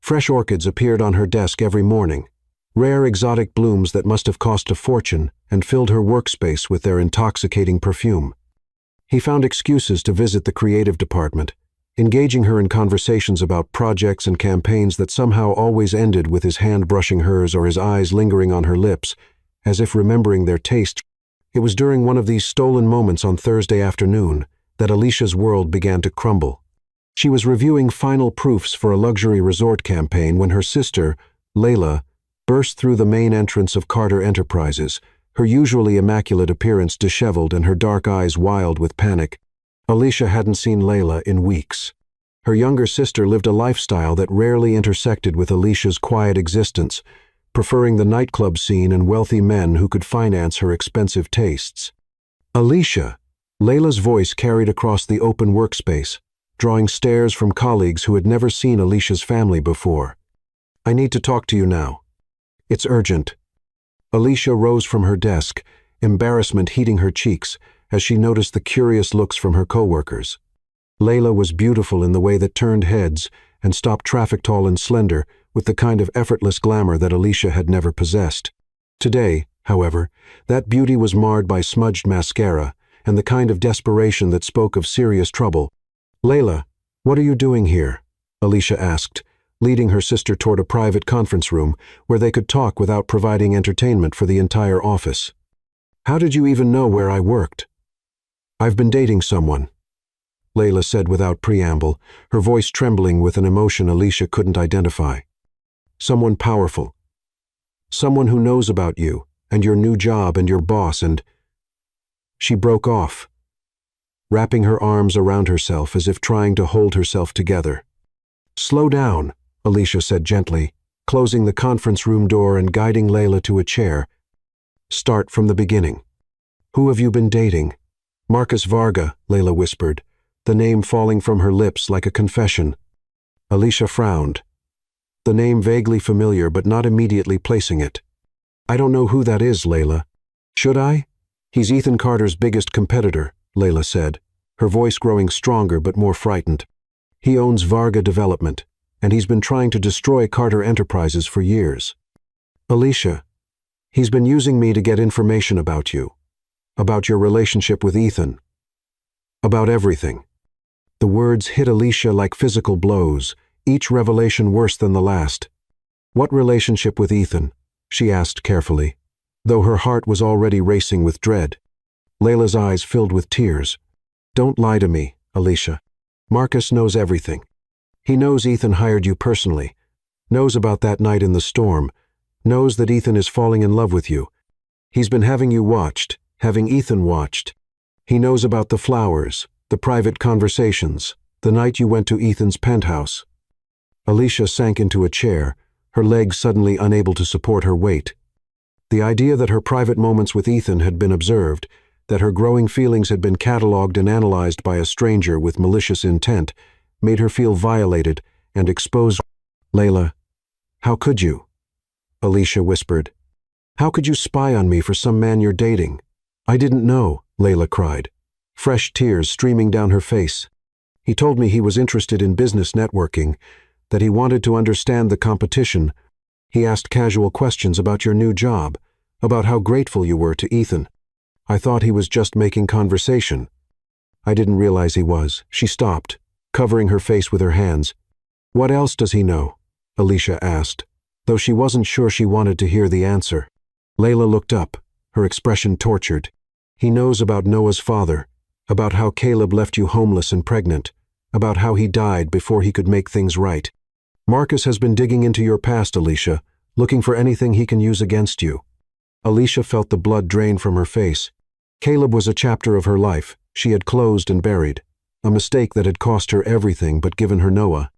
Fresh orchids appeared on her desk every morning, rare exotic blooms that must have cost a fortune and filled her workspace with their intoxicating perfume. He found excuses to visit the creative department, engaging her in conversations about projects and campaigns that somehow always ended with his hand brushing hers or his eyes lingering on her lips, as if remembering their taste. It was during one of these stolen moments on Thursday afternoon that Alicia's world began to crumble. She was reviewing final proofs for a luxury resort campaign when her sister, Layla, burst through the main entrance of Carter Enterprises, her usually immaculate appearance disheveled and her dark eyes wild with panic. Alicia hadn't seen Layla in weeks. Her younger sister lived a lifestyle that rarely intersected with Alicia's quiet existence, preferring the nightclub scene and wealthy men who could finance her expensive tastes. Alicia, Layla's voice carried across the open workspace, drawing stares from colleagues who had never seen Alicia's family before. "I need to talk to you now. It's urgent." Alicia rose from her desk, embarrassment heating her cheeks as she noticed the curious looks from her coworkers. Layla was beautiful in the way that turned heads and stopped traffic, tall and slender, with the kind of effortless glamour that Alicia had never possessed. Today, however, that beauty was marred by smudged mascara and the kind of desperation that spoke of serious trouble. "Layla, what are you doing here?" Alicia asked, leading her sister toward a private conference room where they could talk without providing entertainment for the entire office. "How did you even know where I worked?" "I've been dating someone," Layla said without preamble, her voice trembling with an emotion Alicia couldn't identify. "Someone powerful. Someone who knows about you and your new job and your boss and—" She broke off, wrapping her arms around herself as if trying to hold herself together. "Slow down," Alicia said gently, closing the conference room door and guiding Layla to a chair. "Start from the beginning. Who have you been dating?" "Marcus Varga," Layla whispered, the name falling from her lips like a confession. Alicia frowned, the name vaguely familiar but not immediately placing it. "I don't know who that is, Layla." "Should I?" "He's Ethan Carter's biggest competitor," Layla said, her voice growing stronger but more frightened. "He owns Varga Development, and he's been trying to destroy Carter Enterprises for years." "Alicia, he's been using me to get information about you, about your relationship with Ethan, about everything." The words hit Alicia like physical blows, each revelation worse than the last. "What relationship with Ethan?" she asked carefully, though her heart was already racing with dread. Layla's eyes filled with tears. "Don't lie to me, Alicia. Marcus knows everything. He knows Ethan hired you personally, knows about that night in the storm, knows that Ethan is falling in love with you. He's been having you watched, having Ethan watched. He knows about the flowers, the private conversations, the night you went to Ethan's penthouse." Alicia sank into a chair, her legs suddenly unable to support her weight. The idea that her private moments with Ethan had been observed, that her growing feelings had been catalogued and analyzed by a stranger with malicious intent, made her feel violated and exposed. "Layla, how could you?" Alicia whispered. "How could you spy on me for some man you're dating?" "I didn't know," Layla cried, fresh tears streaming down her face. "He told me he was interested in business networking, that he wanted to understand the competition. He asked casual questions about your new job, about how grateful you were to Ethan. I thought he was just making conversation. I didn't realize he was." She stopped, covering her face with her hands. What else does he know? Alicia asked, though she wasn't sure she wanted to hear the answer. Layla looked up, her expression tortured. He knows about Noah's father, about how Caleb left you homeless and pregnant, about how he died before he could make things right. Marcus has been digging into your past, Alicia, looking for anything he can use against you. Alicia felt the blood drain from her face. Caleb was a chapter of her life she had closed and buried, a mistake that had cost her everything but given her Noah.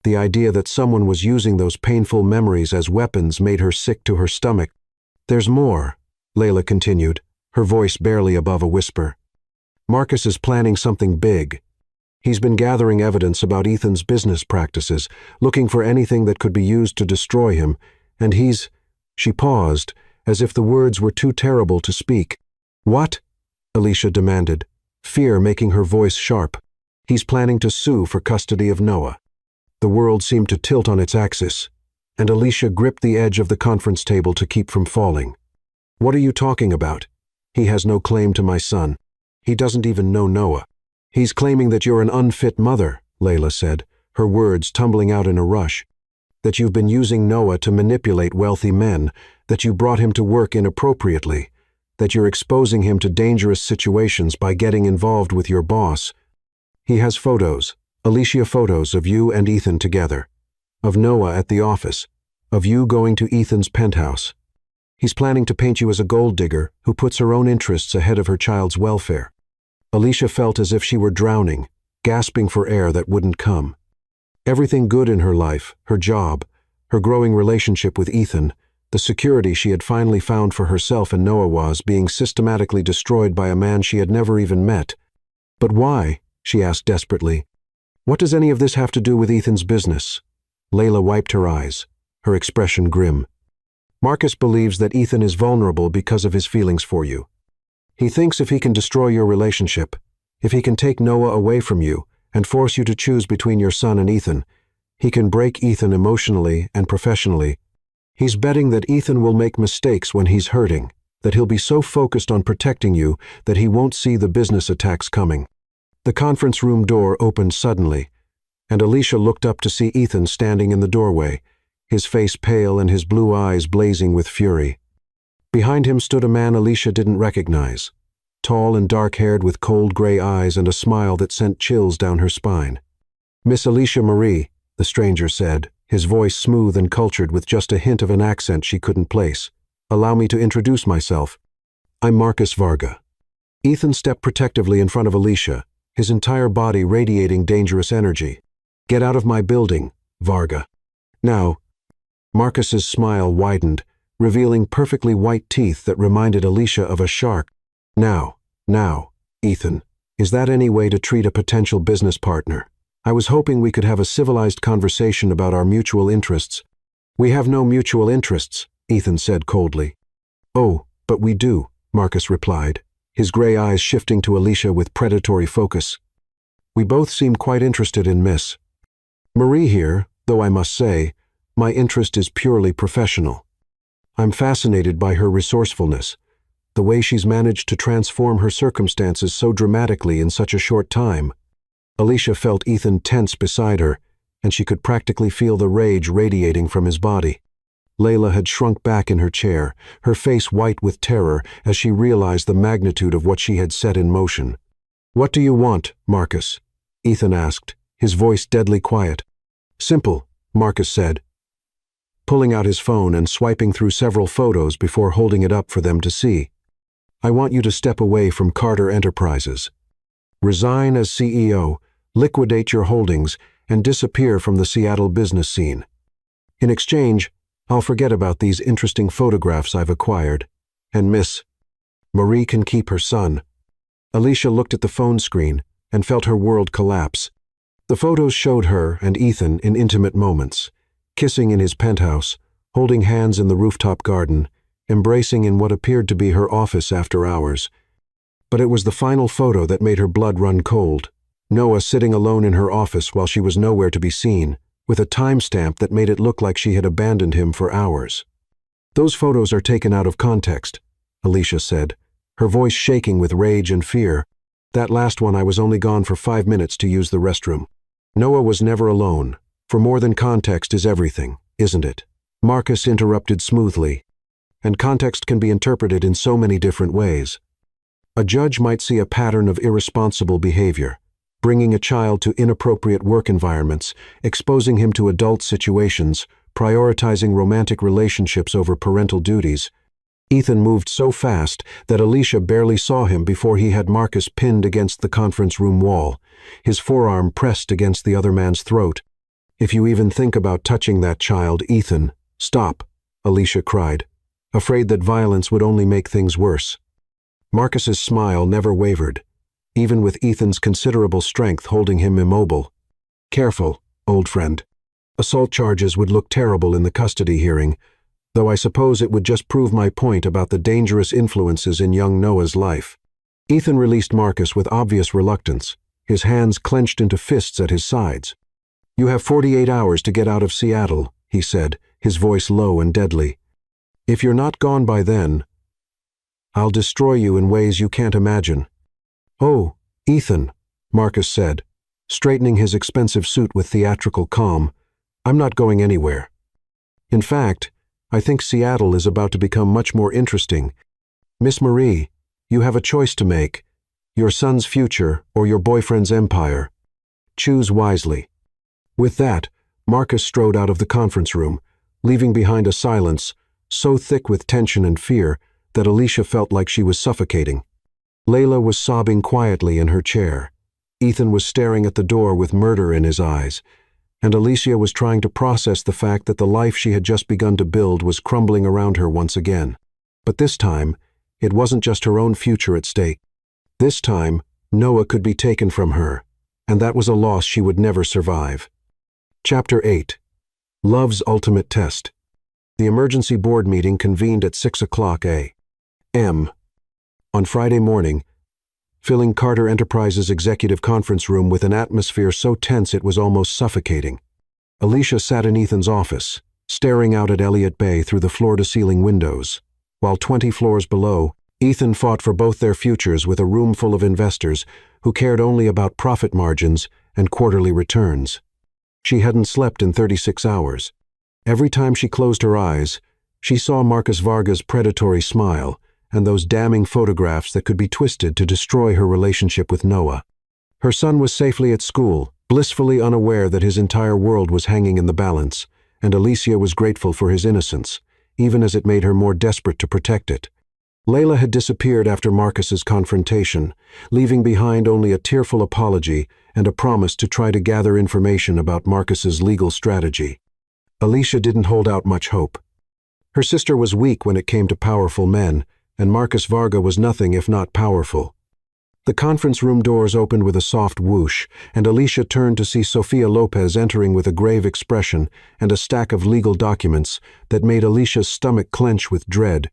The idea that someone was using those painful memories as weapons made her sick to her stomach. There's more, Layla continued, her voice barely above a whisper. Marcus is planning something big. He's been gathering evidence about Ethan's business practices, looking for anything that could be used to destroy him, and he's— She paused, as if the words were too terrible to speak. What? Alicia demanded, fear making her voice sharp. He's planning to sue for custody of Noah. The world seemed to tilt on its axis, and Alicia gripped the edge of the conference table to keep from falling. What are you talking about? He has no claim to my son. He doesn't even know Noah. He's claiming that you're an unfit mother, Layla said, her words tumbling out in a rush. That you've been using Noah to manipulate wealthy men, that you brought him to work inappropriately, that you're exposing him to dangerous situations by getting involved with your boss. He has photos, Alicia photos of you and Ethan together, of Noah at the office, of you going to Ethan's penthouse. He's planning to paint you as a gold digger who puts her own interests ahead of her child's welfare. Alicia felt as if she were drowning, gasping for air that wouldn't come. Everything good in her life, her job, her growing relationship with Ethan, the security she had finally found for herself and Noah was being systematically destroyed by a man she had never even met. But why? She asked desperately. What does any of this have to do with Ethan's business? Layla wiped her eyes, her expression grim. Marcus believes that Ethan is vulnerable because of his feelings for you. He thinks if he can destroy your relationship, if he can take Noah away from you and force you to choose between your son and Ethan, he can break Ethan emotionally and professionally. He's betting that Ethan will make mistakes when he's hurting, that he'll be so focused on protecting you that he won't see the business attacks coming. The conference room door opened suddenly, and Alicia looked up to see Ethan standing in the doorway, his face pale and his blue eyes blazing with fury. Behind him stood a man Alicia didn't recognize, tall and dark-haired with cold gray eyes and a smile that sent chills down her spine. Miss Alicia Marie, the stranger said, his voice smooth and cultured with just a hint of an accent she couldn't place. Allow me to introduce myself. I'm Marcus Varga. Ethan stepped protectively in front of Alicia, his entire body radiating dangerous energy. Get out of my building, Varga. Now. Marcus's smile widened, revealing perfectly white teeth that reminded Alicia of a shark. Now, Ethan, is that any way to treat a potential business partner? I was hoping we could have a civilized conversation about our mutual interests. We have no mutual interests, Ethan said coldly. Oh, but we do, Marcus replied, his gray eyes shifting to Alicia with predatory focus. We both seem quite interested in Miss Marie here, though I must say, my interest is purely professional. I'm fascinated by her resourcefulness, the way she's managed to transform her circumstances so dramatically in such a short time. Alicia felt Ethan tense beside her, and she could practically feel the rage radiating from his body. Layla had shrunk back in her chair, her face white with terror as she realized the magnitude of what she had set in motion. What do you want, Marcus? Ethan asked, his voice deadly quiet. Simple, Marcus said, pulling out his phone and swiping through several photos before holding it up for them to see. I want you to step away from Carter Enterprises. Resign as CEO, liquidate your holdings, and disappear from the Seattle business scene. In exchange, I'll forget about these interesting photographs I've acquired, and Miss Marie can keep her son. Alicia looked at the phone screen and felt her world collapse. The photos showed her and Ethan in intimate moments, kissing in his penthouse, holding hands in the rooftop garden, embracing in what appeared to be her office after hours. But it was the final photo that made her blood run cold. Noah sitting alone in her office while she was nowhere to be seen, with a timestamp that made it look like she had abandoned him for hours. Those photos are taken out of context, Alicia said, her voice shaking with rage and fear. That last one I was only gone for 5 minutes to use the restroom. Noah was never alone. For more than context is everything, isn't it? Marcus interrupted smoothly. And context can be interpreted in so many different ways. A judge might see a pattern of irresponsible behavior, bringing a child to inappropriate work environments, exposing him to adult situations, prioritizing romantic relationships over parental duties. Ethan moved so fast that Alicia barely saw him before he had Marcus pinned against the conference room wall, his forearm pressed against the other man's throat. "If you even think about touching that child, Ethan, stop," Alicia cried, afraid that violence would only make things worse. Marcus's smile never wavered, even with Ethan's considerable strength holding him immobile. "Careful, old friend. Assault charges would look terrible in the custody hearing, though I suppose it would just prove my point about the dangerous influences in young Noah's life." Ethan released Marcus with obvious reluctance, his hands clenched into fists at his sides. "You have 48 hours to get out of Seattle," he said, his voice low and deadly. "If you're not gone by then, I'll destroy you in ways you can't imagine." "Oh, Ethan," Marcus said, straightening his expensive suit with theatrical calm, "I'm not going anywhere. In fact, I think Seattle is about to become much more interesting. Miss Marie, you have a choice to make, your son's future or your boyfriend's empire. Choose wisely." With that, Marcus strode out of the conference room, leaving behind a silence so thick with tension and fear that Alicia felt like she was suffocating. Layla was sobbing quietly in her chair. Ethan was staring at the door with murder in his eyes, and Alicia was trying to process the fact that the life she had just begun to build was crumbling around her once again. But this time, it wasn't just her own future at stake. This time, Noah could be taken from her, and that was a loss she would never survive. Chapter 8. Love's Ultimate Test. The emergency board meeting convened at 6:00 a.m. on Friday morning, filling Carter Enterprises' executive conference room with an atmosphere so tense it was almost suffocating. Alicia sat in Ethan's office, staring out at Elliott Bay through the floor-to-ceiling windows, while 20 floors below, Ethan fought for both their futures with a room full of investors who cared only about profit margins and quarterly returns. She hadn't slept in 36 hours. Every time she closed her eyes, she saw Marcus Varga's predatory smile and those damning photographs that could be twisted to destroy her relationship with Noah. Her son was safely at school, blissfully unaware that his entire world was hanging in the balance, and Alicia was grateful for his innocence, even as it made her more desperate to protect it. Layla had disappeared after Marcus's confrontation, leaving behind only a tearful apology and a promise to try to gather information about Marcus's legal strategy. Alicia didn't hold out much hope. Her sister was weak when it came to powerful men, and Marcus Varga was nothing if not powerful. The conference room doors opened with a soft whoosh, and Alicia turned to see Sofia Lopez entering with a grave expression and a stack of legal documents that made Alicia's stomach clench with dread.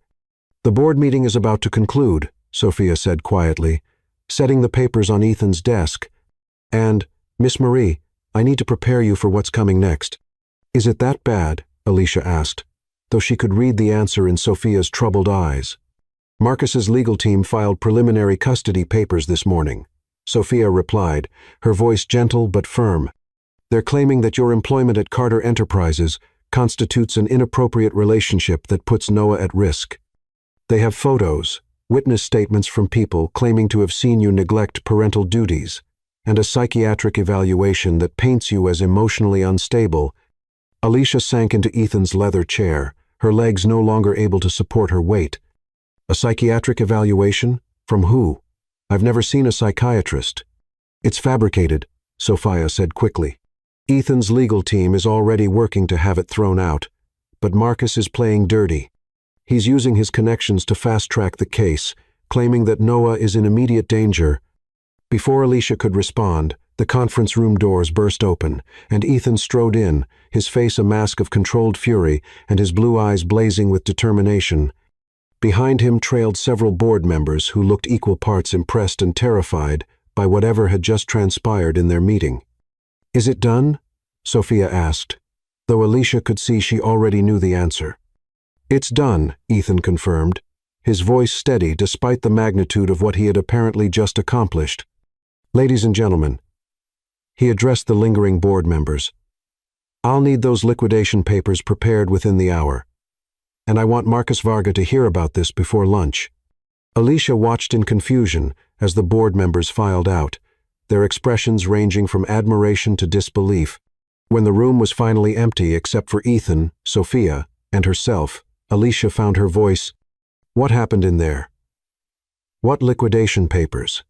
"The board meeting is about to conclude," Sofia said quietly, setting the papers on Ethan's desk. "And, Miss Marie, I need to prepare you for what's coming next." "Is it that bad?" Alicia asked, though she could read the answer in Sofia's troubled eyes. "Marcus's legal team filed preliminary custody papers this morning," Sofia replied, her voice gentle but firm. "They're claiming that your employment at Carter Enterprises constitutes an inappropriate relationship that puts Noah at risk. They have photos, witness statements from people claiming to have seen you neglect parental duties, and a psychiatric evaluation that paints you as emotionally unstable." Alicia sank into Ethan's leather chair, her legs no longer able to support her weight. "A psychiatric evaluation? From who? I've never seen a psychiatrist." "It's fabricated," Sophia said quickly. "Ethan's legal team is already working to have it thrown out, but Marcus is playing dirty. He's using his connections to fast-track the case, claiming that Noah is in immediate danger." Before Alicia could respond, the conference room doors burst open, and Ethan strode in, his face a mask of controlled fury and his blue eyes blazing with determination. Behind him trailed several board members who looked equal parts impressed and terrified by whatever had just transpired in their meeting. "Is it done?" Sofia asked, though Alicia could see she already knew the answer. "It's done," Ethan confirmed, his voice steady despite the magnitude of what he had apparently just accomplished. "Ladies and gentlemen," he addressed the lingering board members, I'll need those liquidation papers prepared within the hour. And I want Marcus Varga to hear about this before lunch." Alicia watched in confusion as the board members filed out, their expressions ranging from admiration to disbelief. When the room was finally empty except for Ethan, Sophia, and herself, Alicia found her voice. "What happened in there?" "What liquidation papers?"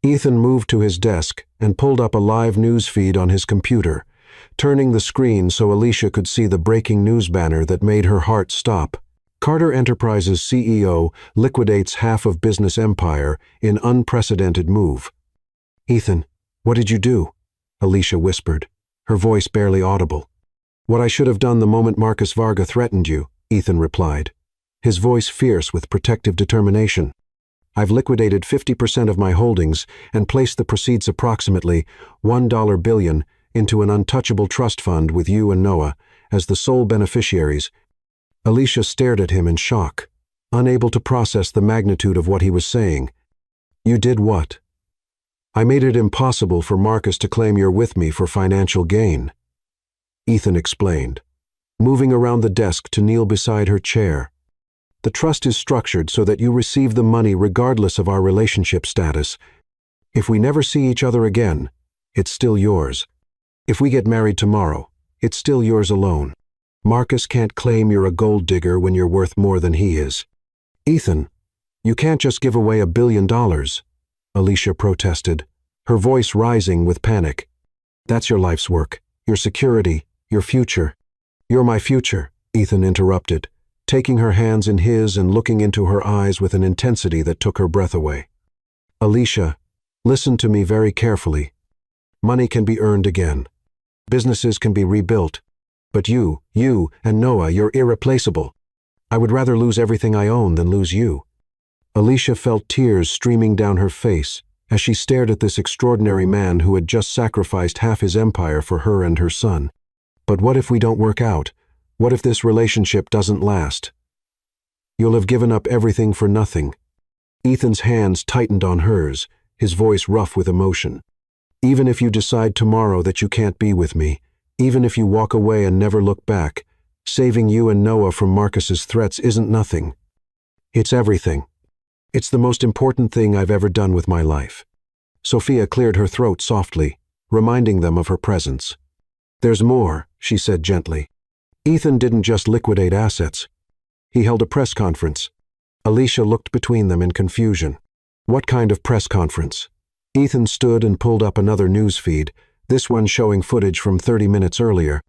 Ethan moved to his desk and pulled up a live news feed on his computer, turning the screen so Alicia could see the breaking news banner that made her heart stop. "Carter Enterprises CEO liquidates half of business empire in unprecedented move." "Ethan, what did you do?" Alicia whispered, her voice barely audible. "What I should have done the moment Marcus Varga threatened you," Ethan replied, his voice fierce with protective determination. "I've liquidated 50% of my holdings and placed the proceeds approximately $1 billion into an untouchable trust fund with you and Noah as the sole beneficiaries." Alicia stared at him in shock, unable to process the magnitude of what he was saying. "You did what?" "I made it impossible for Marcus to claim you're with me for financial gain," Ethan explained, moving around the desk to kneel beside her chair. "The trust is structured so that you receive the money regardless of our relationship status. If we never see each other again, it's still yours. If we get married tomorrow, it's still yours alone. Marcus can't claim you're a gold digger when you're worth more than he is." "Ethan, you can't just give away $1 billion, Alicia protested, her voice rising with panic. "That's your life's work, your security, your future." "You're my future," Ethan interrupted, taking her hands in his and looking into her eyes with an intensity that took her breath away. "Alicia, listen to me very carefully. Money can be earned again. Businesses can be rebuilt. But you and Noah, you're irreplaceable. I would rather lose everything I own than lose you." Alicia felt tears streaming down her face as she stared at this extraordinary man who had just sacrificed half his empire for her and her son. "But what if we don't work out? What if this relationship doesn't last? You'll have given up everything for nothing." Ethan's hands tightened on hers, his voice rough with emotion. "Even if you decide tomorrow that you can't be with me, even if you walk away and never look back, saving you and Noah from Marcus's threats isn't nothing. It's everything. It's the most important thing I've ever done with my life." Sophia cleared her throat softly, reminding them of her presence. "There's more," she said gently. "Ethan didn't just liquidate assets. He held a press conference." Alicia looked between them in confusion. "What kind of press conference?" Ethan stood and pulled up another news feed, this one showing footage from 30 minutes earlier.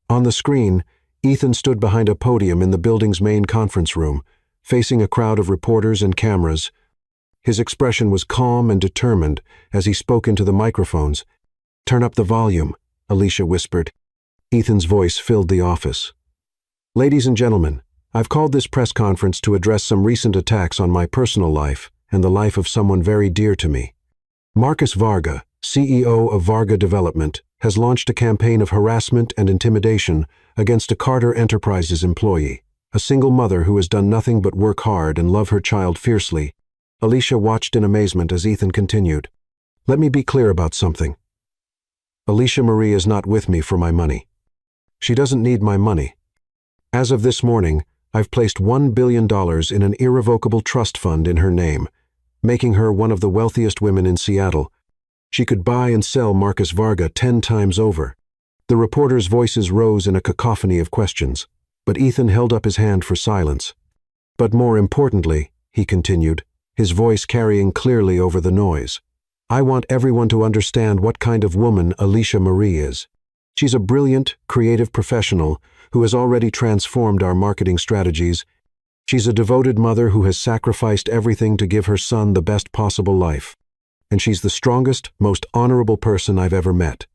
On the screen, Ethan stood behind a podium in the building's main conference room, facing a crowd of reporters and cameras. His expression was calm and determined as he spoke into the microphones. "Turn up the volume," Alicia whispered. Ethan's voice filled the office. "Ladies and gentlemen, I've called this press conference to address some recent attacks on my personal life and the life of someone very dear to me. Marcus Varga, CEO of Varga Development, has launched a campaign of harassment and intimidation against a Carter Enterprises employee, a single mother who has done nothing but work hard and love her child fiercely." Alicia watched in amazement as Ethan continued. "Let me be clear about something. Alicia Marie is not with me for my money. She doesn't need my money. As of this morning, I've placed $1 billion in an irrevocable trust fund in her name, making her one of the wealthiest women in Seattle. She could buy and sell Marcus Varga 10 times over." The reporters' voices rose in a cacophony of questions, but Ethan held up his hand for silence. "But more importantly," he continued, his voice carrying clearly over the noise, "I want everyone to understand what kind of woman Alicia Marie is. She's a brilliant, creative professional who has already transformed our marketing strategies. She's a devoted mother who has sacrificed everything to give her son the best possible life. And she's the strongest, most honorable person I've ever met."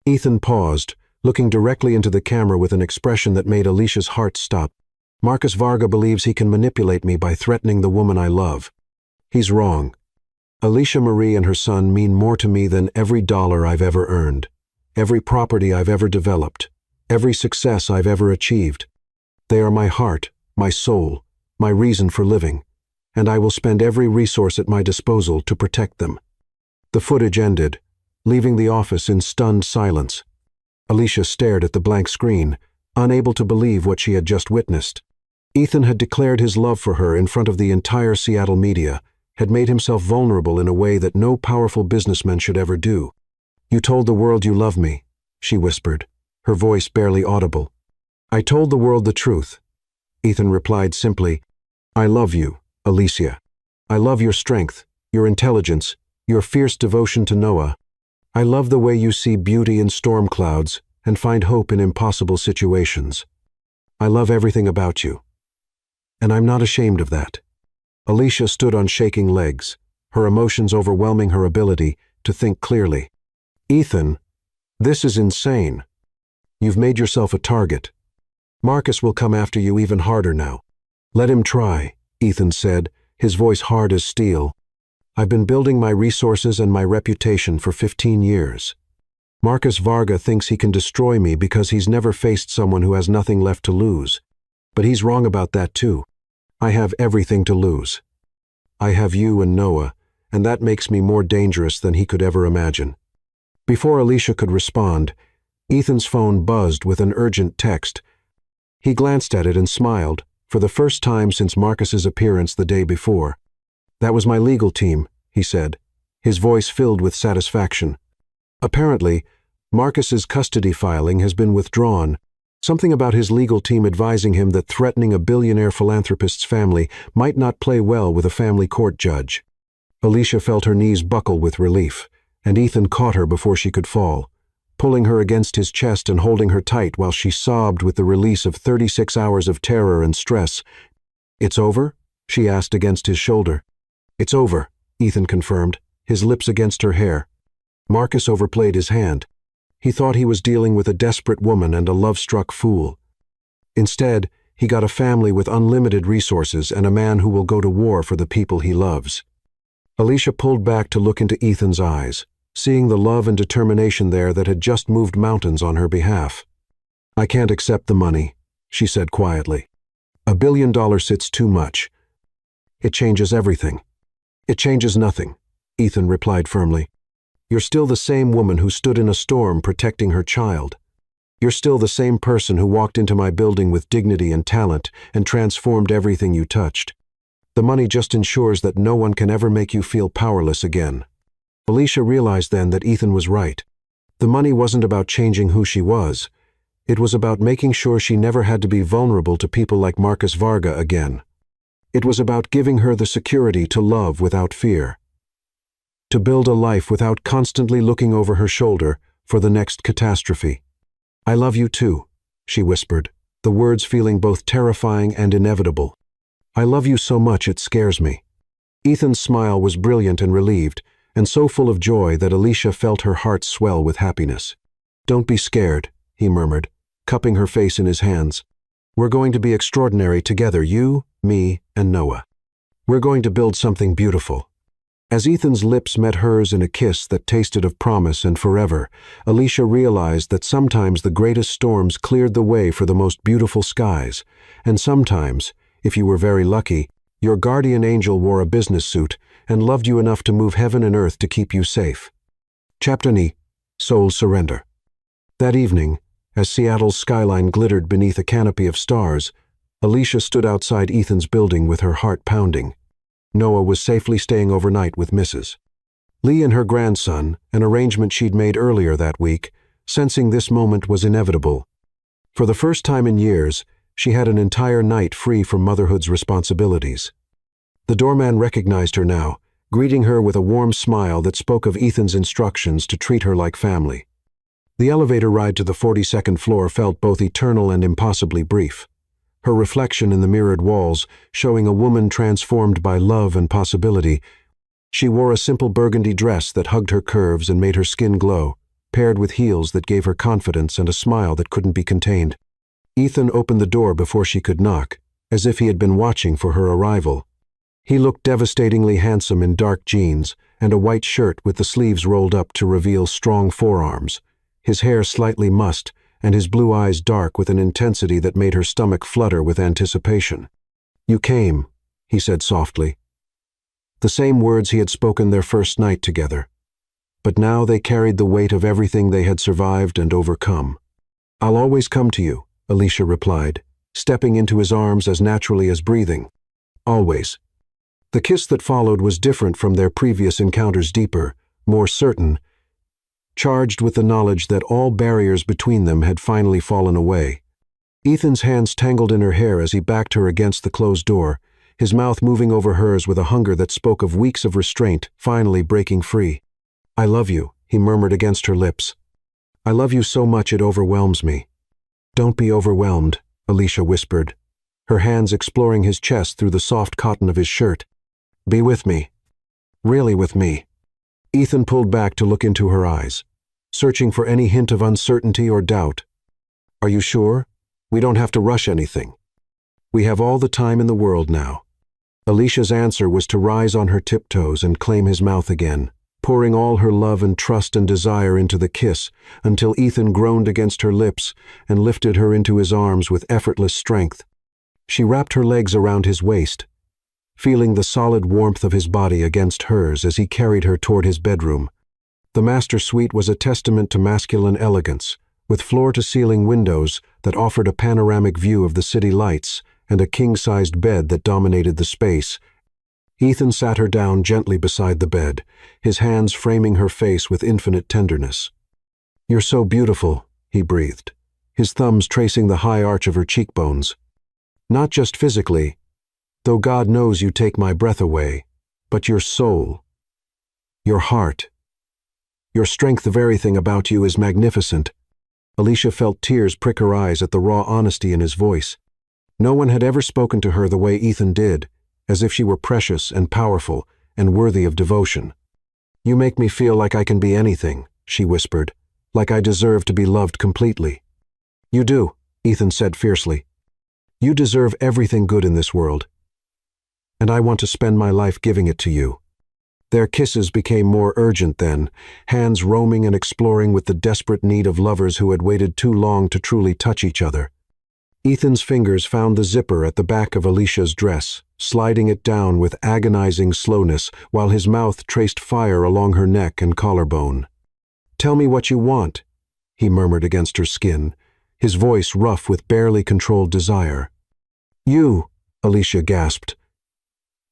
Ethan paused, looking directly into the camera with an expression that made Alicia's heart stop. "Marcus Varga believes he can manipulate me by threatening the woman I love. He's wrong. Alicia Marie and her son mean more to me than every dollar I've ever earned, every property I've ever developed, every success I've ever achieved. They are my heart, my soul, my reason for living, and I will spend every resource at my disposal to protect them." The footage ended, leaving the office in stunned silence. Alicia stared at the blank screen, unable to believe what she had just witnessed. Ethan had declared his love for her in front of the entire Seattle media, had made himself vulnerable in a way that no powerful businessman should ever do. "You told the world you love me," she whispered, her voice barely audible. "I told the world the truth." Ethan replied simply, "I love you, Alicia. I love your strength, your intelligence, your fierce devotion to Noah. I love the way you see beauty in storm clouds and find hope in impossible situations. I love everything about you. And I'm not ashamed of that." Alicia stood on shaking legs, her emotions overwhelming her ability to think clearly. "Ethan, this is insane. You've made yourself a target. Marcus will come after you even harder now." "Let him try," Ethan said, his voice hard as steel. "I've been building my resources and my reputation for 15 years. Marcus Varga thinks he can destroy me because he's never faced someone who has nothing left to lose. But he's wrong about that too. I have everything to lose. I have you and Noah, and that makes me more dangerous than he could ever imagine." Before Alicia could respond, Ethan's phone buzzed with an urgent text. He glanced at it and smiled, for the first time since Marcus's appearance the day before. "That was my legal team," he said, his voice filled with satisfaction. "Apparently, Marcus's custody filing has been withdrawn. Something about his legal team advising him that threatening a billionaire philanthropist's family might not play well with a family court judge." Alicia felt her knees buckle with relief, and Ethan caught her before she could fall, pulling her against his chest and holding her tight while she sobbed with the release of 36 hours of terror and stress. "It's over?" she asked against his shoulder. "It's over," Ethan confirmed, his lips against her hair. Marcus overplayed his hand. He thought he was dealing with a desperate woman and a love-struck fool. Instead, he got a family with unlimited resources and a man who will go to war for the people he loves. Alicia pulled back to look into Ethan's eyes, seeing the love and determination there that had just moved mountains on her behalf. "I can't accept the money," she said quietly. "$1 billion sits too much. It changes everything." "It changes nothing," Ethan replied firmly. "You're still the same woman who stood in a storm protecting her child. You're still the same person who walked into my building with dignity and talent and transformed everything you touched. The money just ensures that no one can ever make you feel powerless again." Alicia realized then that Ethan was right. The money wasn't about changing who she was. It was about making sure she never had to be vulnerable to people like Marcus Varga again. It was about giving her the security to love without fear, to build a life without constantly looking over her shoulder for the next catastrophe. "I love you too," she whispered, the words feeling both terrifying and inevitable. "I love you so much it scares me." Ethan's smile was brilliant and relieved, and so full of joy that Alicia felt her heart swell with happiness. "Don't be scared," he murmured, cupping her face in his hands. "We're going to be extraordinary together, you, me, and Noah. We're going to build something beautiful." As Ethan's lips met hers in a kiss that tasted of promise and forever, Alicia realized that sometimes the greatest storms cleared the way for the most beautiful skies, and sometimes, if you were very lucky, your guardian angel wore a business suit and loved you enough to move heaven and earth to keep you safe. Chapter 9: Soul Surrender. That evening, as Seattle's skyline glittered beneath a canopy of stars, Alicia stood outside Ethan's building with her heart pounding. Noah was safely staying overnight with Mrs. Lee and her grandson, an arrangement she'd made earlier that week, sensing this moment was inevitable. For the first time in years, she had an entire night free from motherhood's responsibilities. The doorman recognized her now, greeting her with a warm smile that spoke of Ethan's instructions to treat her like family. The elevator ride to the 42nd floor felt both eternal and impossibly brief. Her reflection in the mirrored walls, showing a woman transformed by love and possibility. She wore a simple burgundy dress that hugged her curves and made her skin glow, paired with heels that gave her confidence and a smile that couldn't be contained. Ethan opened the door before she could knock, as if he had been watching for her arrival. He looked devastatingly handsome in dark jeans and a white shirt with the sleeves rolled up to reveal strong forearms, his hair slightly mussed and his blue eyes dark with an intensity that made her stomach flutter with anticipation. "You came," he said softly. The same words he had spoken their first night together. but now they carried the weight of everything they had survived and overcome. "I'll always come to you," Alicia replied, stepping into his arms as naturally as breathing. "Always." The kiss that followed was different from their previous encounters, deeper, more certain, charged with the knowledge that all barriers between them had finally fallen away. Ethan's hands tangled in her hair as he backed her against the closed door, his mouth moving over hers with a hunger that spoke of weeks of restraint, finally breaking free. "I love you," he murmured against her lips. "I love you so much it overwhelms me." "Don't be overwhelmed," Alicia whispered, her hands exploring his chest through the soft cotton of his shirt. "Be with me. Really with me." Ethan pulled back to look into her eyes, searching for any hint of uncertainty or doubt. "Are you sure? We don't have to rush anything. We have all the time in the world now." Alicia's answer was to rise on her tiptoes and claim his mouth again, pouring all her love and trust and desire into the kiss until Ethan groaned against her lips and lifted her into his arms with effortless strength. She wrapped her legs around his waist, feeling the solid warmth of his body against hers as he carried her toward his bedroom. The master suite was a testament to masculine elegance, with floor-to-ceiling windows that offered a panoramic view of the city lights and a king-sized bed that dominated the space. Ethan sat her down gently beside the bed, his hands framing her face with infinite tenderness. "You're so beautiful," he breathed, his thumbs tracing the high arch of her cheekbones. "Not just physically, though God knows you take my breath away, but your soul, your heart, your strength of everything about you is magnificent." Alicia felt tears prick her eyes at the raw honesty in his voice. No one had ever spoken to her the way Ethan did, as if she were precious and powerful and worthy of devotion. "You make me feel like I can be anything," she whispered, "like I deserve to be loved completely." "You do," Ethan said fiercely. "You deserve everything good in this world, and I want to spend my life giving it to you." Their kisses became more urgent then, hands roaming and exploring with the desperate need of lovers who had waited too long to truly touch each other. Ethan's fingers found the zipper at the back of Alicia's dress, sliding it down with agonizing slowness while his mouth traced fire along her neck and collarbone. "Tell me what you want," he murmured against her skin, his voice rough with barely controlled desire. "You," Alicia gasped,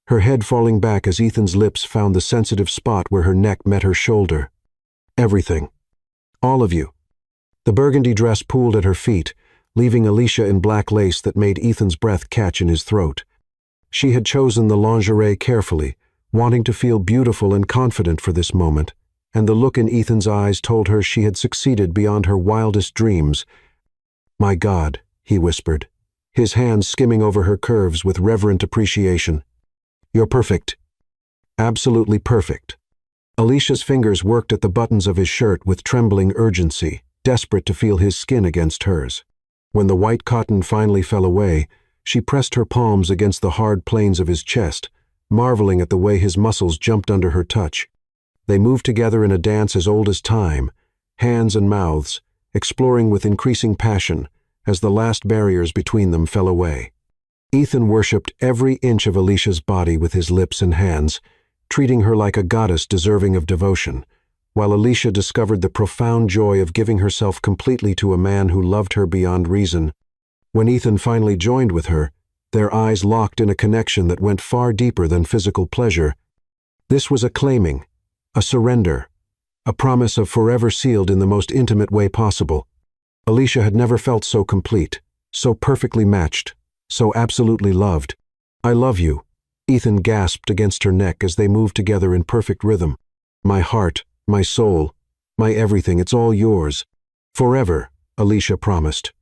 her head falling back as Ethan's lips found the sensitive spot where her neck met her shoulder. "Everything. All of you." The burgundy dress pooled at her feet, leaving Alicia in black lace that made Ethan's breath catch in his throat. She had chosen the lingerie carefully, wanting to feel beautiful and confident for this moment, and the look in Ethan's eyes told her she had succeeded beyond her wildest dreams. "My God," he whispered, his hands skimming over her curves with reverent appreciation. "You're perfect. Absolutely perfect." Alicia's fingers worked at the buttons of his shirt with trembling urgency, desperate to feel his skin against hers. When the white cotton finally fell away, she pressed her palms against the hard planes of his chest, marveling at the way his muscles jumped under her touch. They moved together in a dance as old as time, hands and mouths, exploring with increasing passion as the last barriers between them fell away. Ethan worshipped every inch of Alicia's body with his lips and hands, treating her like a goddess deserving of devotion, while Alicia discovered the profound joy of giving herself completely to a man who loved her beyond reason. When Ethan finally joined with her, their eyes locked in a connection that went far deeper than physical pleasure. This was a claiming, a surrender, a promise of forever sealed in the most intimate way possible. Alicia had never felt so complete, so perfectly matched, so absolutely loved. "I love you," Ethan gasped against her neck as they moved together in perfect rhythm. "My heart, my soul, my everything, it's all yours. Forever," Alicia promised,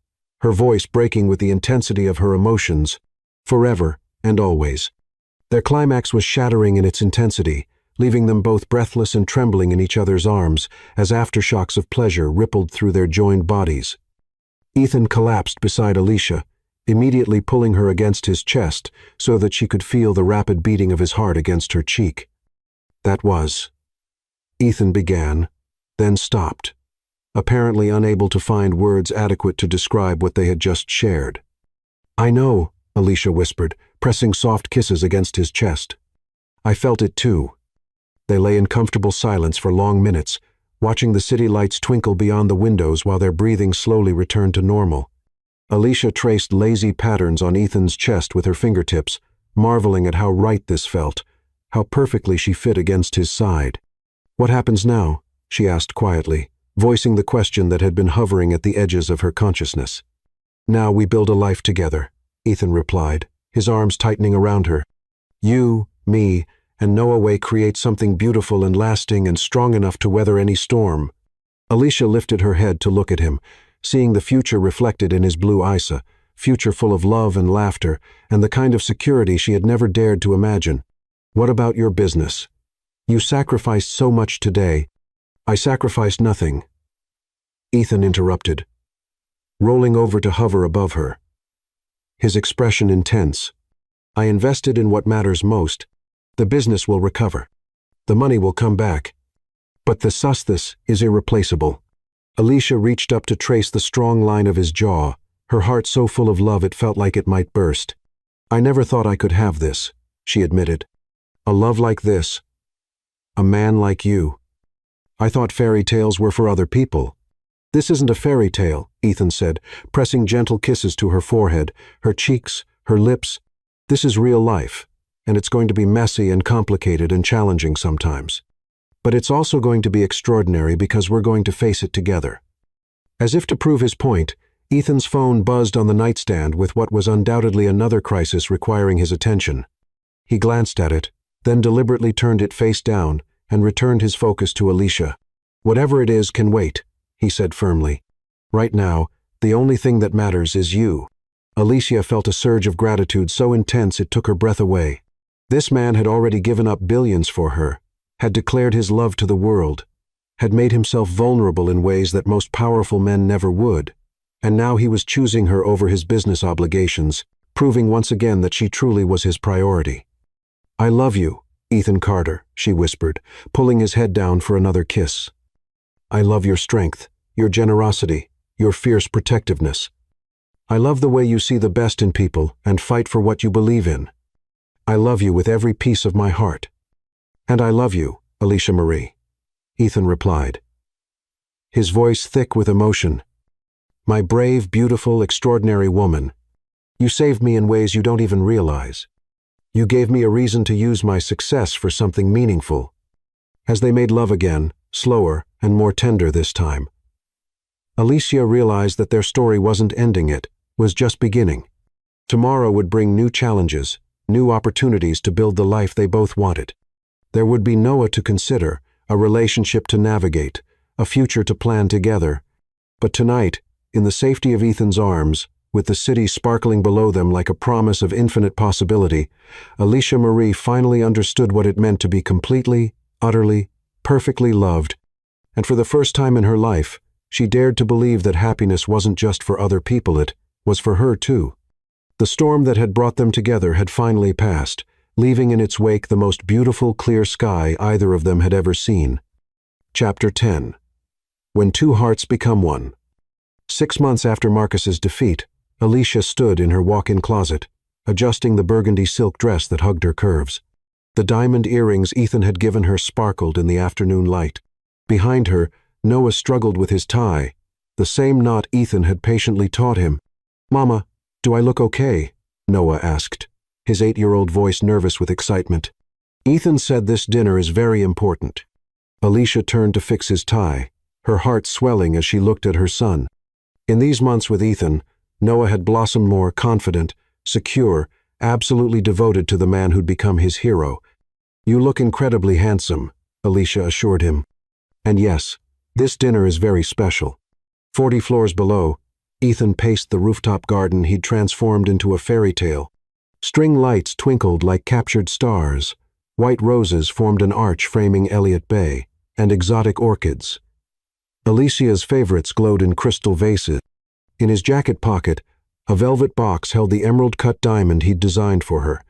her voice breaking with the intensity of her emotions. Forever and always. Their climax was shattering in its intensity, leaving them both breathless and trembling in each other's arms as aftershocks of pleasure rippled through their joined bodies. Ethan collapsed beside Alicia, immediately pulling her against his chest so that she could feel the rapid beating of his heart against her cheek. "That was," Ethan began, then stopped, apparently unable to find words adequate to describe what they had just shared. "I know," Alicia whispered, pressing soft kisses against his chest. "I felt it too. They lay in comfortable silence for long minutes, watching the city lights twinkle beyond the windows while their breathing slowly returned to normal. Alicia traced lazy patterns on Ethan's chest with her fingertips, marveling at how right this felt, how perfectly she fit against his side. "What happens now?" she asked quietly, voicing the question that had been hovering at the edges of her consciousness. "Now we build a life together," Ethan replied, his arms tightening around her. "You, me, and Noah Way create something beautiful and lasting and strong enough to weather any storm." Alicia lifted her head to look at him, seeing the future reflected in his blue eyes, a future full of love and laughter, and the kind of security she had never dared to imagine. "What about your business? You sacrificed so much today." "I sacrificed nothing," Ethan interrupted, rolling over to hover above her, his expression intense. "I invested in what matters most. The business will recover. The money will come back. But the success is irreplaceable." Alicia reached up to trace the strong line of his jaw, her heart so full of love it felt like it might burst. "I never thought I could have this," she admitted. "A love like this. A man like you. I thought fairy tales were for other people." "This isn't a fairy tale," Ethan said, pressing gentle kisses to her forehead, her cheeks, her lips. "This is real life, and it's going to be messy and complicated and challenging sometimes. But it's also going to be extraordinary because we're going to face it together." As if to prove his point, Ethan's phone buzzed on the nightstand with what was undoubtedly another crisis requiring his attention. He glanced at it, then deliberately turned it face down and returned his focus to Alicia. "Whatever it is can wait," he said firmly. "Right now, the only thing that matters is you." Alicia felt a surge of gratitude so intense it took her breath away. This man had already given up billions for her, had declared his love to the world, had made himself vulnerable in ways that most powerful men never would, and now he was choosing her over his business obligations, proving once again that she truly was his priority. "I love you, Ethan Carter," she whispered, pulling his head down for another kiss. "I love your strength, your generosity, your fierce protectiveness. I love the way you see the best in people and fight for what you believe in. I love you with every piece of my heart." "And I love you, Alicia Marie," Ethan replied, his voice thick with emotion. "My brave, beautiful, extraordinary woman. You saved me in ways you don't even realize. You gave me a reason to use my success for something meaningful." As they made love again, slower and more tender this time, Alicia realized that their story wasn't ending, it was just beginning. Tomorrow would bring new challenges, new opportunities to build the life they both wanted. There would be Noah to consider, a relationship to navigate, a future to plan together. But tonight, in the safety of Ethan's arms, with the city sparkling below them like a promise of infinite possibility, Alicia Marie finally understood what it meant to be completely, utterly, perfectly loved, and for the first time in her life, she dared to believe that happiness wasn't just for other people, it was for her too. The storm that had brought them together had finally passed, leaving in its wake the most beautiful clear sky either of them had ever seen. Chapter 10. When Two Hearts Become One. 6 months after Marcus's defeat, Alicia stood in her walk-in closet, adjusting the burgundy silk dress that hugged her curves. The diamond earrings Ethan had given her sparkled in the afternoon light. Behind her, Noah struggled with his tie, the same knot Ethan had patiently taught him. "Mama, do I look okay?" Noah asked, his 8-year-old voice nervous with excitement. "Ethan said this dinner is very important." Alicia turned to fix his tie, her heart swelling as she looked at her son. In these months with Ethan, Noah had blossomed more confident, secure, absolutely devoted to the man who'd become his hero. "You look incredibly handsome," Alicia assured him. "And yes, this dinner is very special." 40 floors below, Ethan paced the rooftop garden he'd transformed into a fairy tale. String lights twinkled like captured stars, white roses formed an arch framing Elliott Bay, and exotic orchids. Alicia's favorites glowed in crystal vases. In his jacket pocket, a velvet box held the emerald-cut diamond he'd designed for her,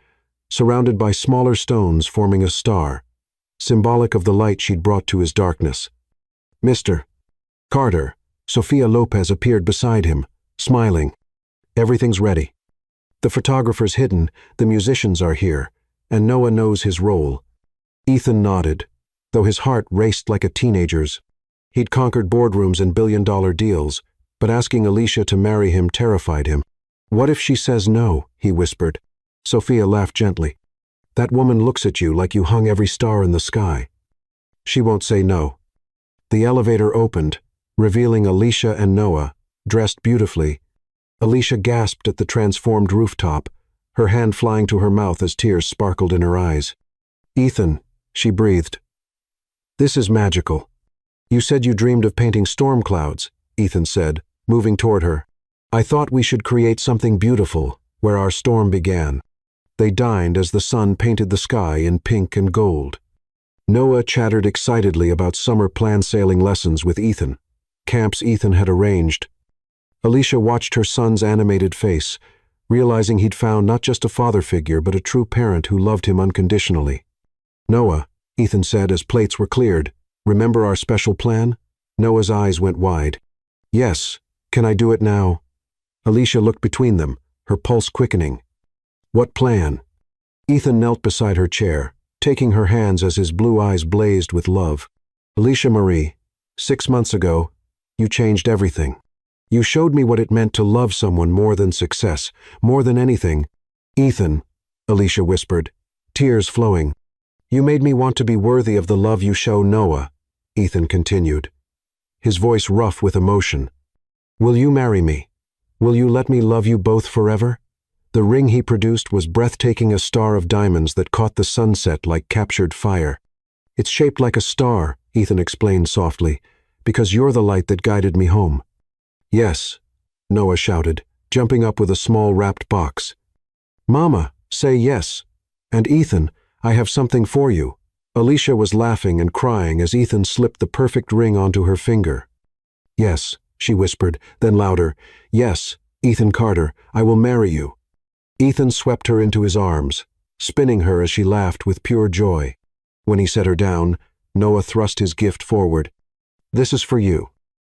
surrounded by smaller stones forming a star, symbolic of the light she'd brought to his darkness. "Mr. Carter," Sophia Lopez appeared beside him, smiling. "Everything's ready. The photographer's hidden, the musicians are here, and Noah knows his role." Ethan nodded, though his heart raced like a teenager's. He'd conquered boardrooms and billion-dollar deals, but asking Alicia to marry him terrified him. "What if she says no?" he whispered. Sophia laughed gently. "That woman looks at you like you hung every star in the sky. She won't say no." The elevator opened, revealing Alicia and Noah, dressed beautifully. Alicia gasped at the transformed rooftop, her hand flying to her mouth as tears sparkled in her eyes. "Ethan," she breathed. "This is magical." "You said you dreamed of painting storm clouds," Ethan said, moving toward her. "I thought we should create something beautiful, where our storm began." They dined as the sun painted the sky in pink and gold. Noah chattered excitedly about summer plan sailing lessons with Ethan, camps Ethan had arranged. Alicia watched her son's animated face, realizing he'd found not just a father figure but a true parent who loved him unconditionally. "Noah," Ethan said as plates were cleared, "remember our special plan?" Noah's eyes went wide. "Yes, can I do it now?" Alicia looked between them, her pulse quickening. "What plan?" Ethan knelt beside her chair, taking her hands as his blue eyes blazed with love. "Alicia Marie, 6 months ago, you changed everything. You showed me what it meant to love someone more than success, more than anything." "Ethan," Alicia whispered, tears flowing. "You made me want to be worthy of the love you show Noah," Ethan continued, his voice rough with emotion. "Will you marry me? Will you let me love you both forever?" The ring he produced was breathtaking, a star of diamonds that caught the sunset like captured fire. "It's shaped like a star," Ethan explained softly, "because you're the light that guided me home." "Yes," Noah shouted, jumping up with a small wrapped box. "Mama, say yes. And Ethan, I have something for you." Alicia was laughing and crying as Ethan slipped the perfect ring onto her finger. "Yes," she whispered, then louder, "Yes, Ethan Carter, I will marry you." Ethan swept her into his arms, spinning her as she laughed with pure joy. When he set her down, Noah thrust his gift forward. "This is for you.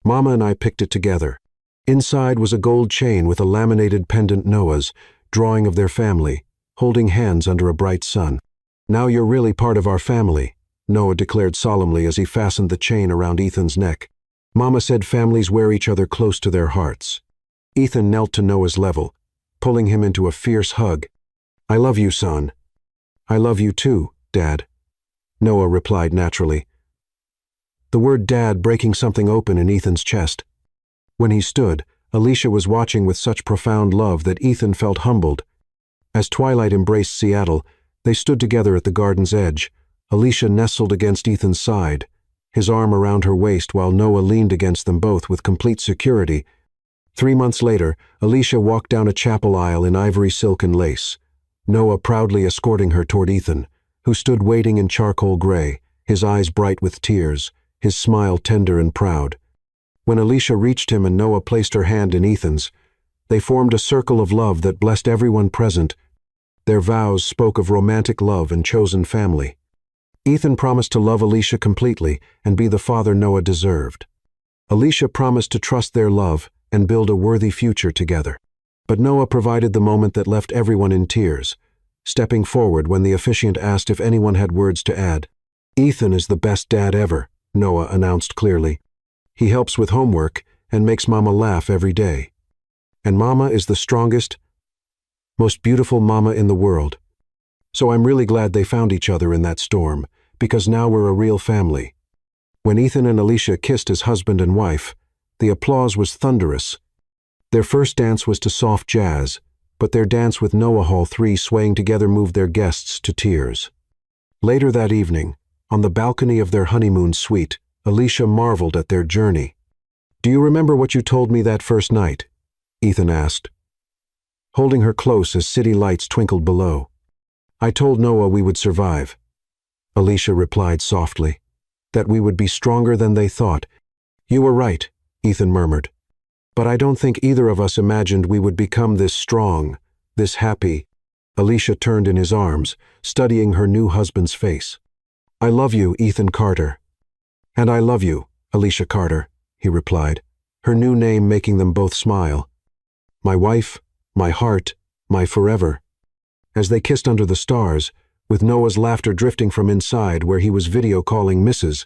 Mama and I picked it together." Inside was a gold chain with a laminated pendant, Noah's, drawing of their family, holding hands under a bright sun. "Now you're really part of our family," Noah declared solemnly as he fastened the chain around Ethan's neck. "Mama said families wear each other close to their hearts." Ethan knelt to Noah's level, pulling him into a fierce hug. "I love you, son." "I love you too, Dad," Noah replied naturally, the word Dad breaking something open in Ethan's chest. When he stood, Alicia was watching with such profound love that Ethan felt humbled. As twilight embraced Seattle, they stood together at the garden's edge, Alicia nestled against Ethan's side, his arm around her waist while Noah leaned against them both with complete security. 3 months later, Alicia walked down a chapel aisle in ivory silk and lace, Noah proudly escorting her toward Ethan, who stood waiting in charcoal gray, his eyes bright with tears, his smile tender and proud. When Alicia reached him and Noah placed her hand in Ethan's, they formed a circle of love that blessed everyone present. Their vows spoke of romantic love and chosen family. Ethan promised to love Alicia completely and be the father Noah deserved. Alicia promised to trust their love and build a worthy future together. But Noah provided the moment that left everyone in tears, stepping forward when the officiant asked if anyone had words to add. "Ethan is the best dad ever," Noah announced clearly. "He helps with homework and makes Mama laugh every day. And Mama is the strongest, most beautiful mama in the world. So I'm really glad they found each other in that storm, because now we're a real family." When Ethan and Alicia kissed as husband and wife, the applause was thunderous. Their first dance was to soft jazz, but their dance with Noah, all three swaying together, moved their guests to tears. Later that evening, on the balcony of their honeymoon suite, Alicia marveled at their journey. "Do you remember what you told me that first night?" Ethan asked, holding her close as city lights twinkled below. "I told Noah we would survive," Alicia replied softly, "that we would be stronger than they thought." "You were right," Ethan murmured. "But I don't think either of us imagined we would become this strong, this happy." Alicia turned in his arms, studying her new husband's face. "I love you, Ethan Carter." "And I love you, Alicia Carter," he replied, her new name making them both smile. "My wife, my heart, my forever." As they kissed under the stars, with Noah's laughter drifting from inside where he was video calling Mrs.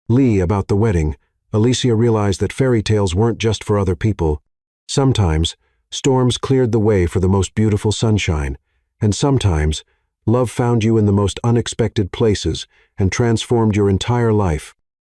Lee about the wedding. Alicia realized that fairy tales weren't just for other people. Sometimes, storms cleared the way for the most beautiful sunshine, and sometimes, love found you in the most unexpected places and transformed your entire life.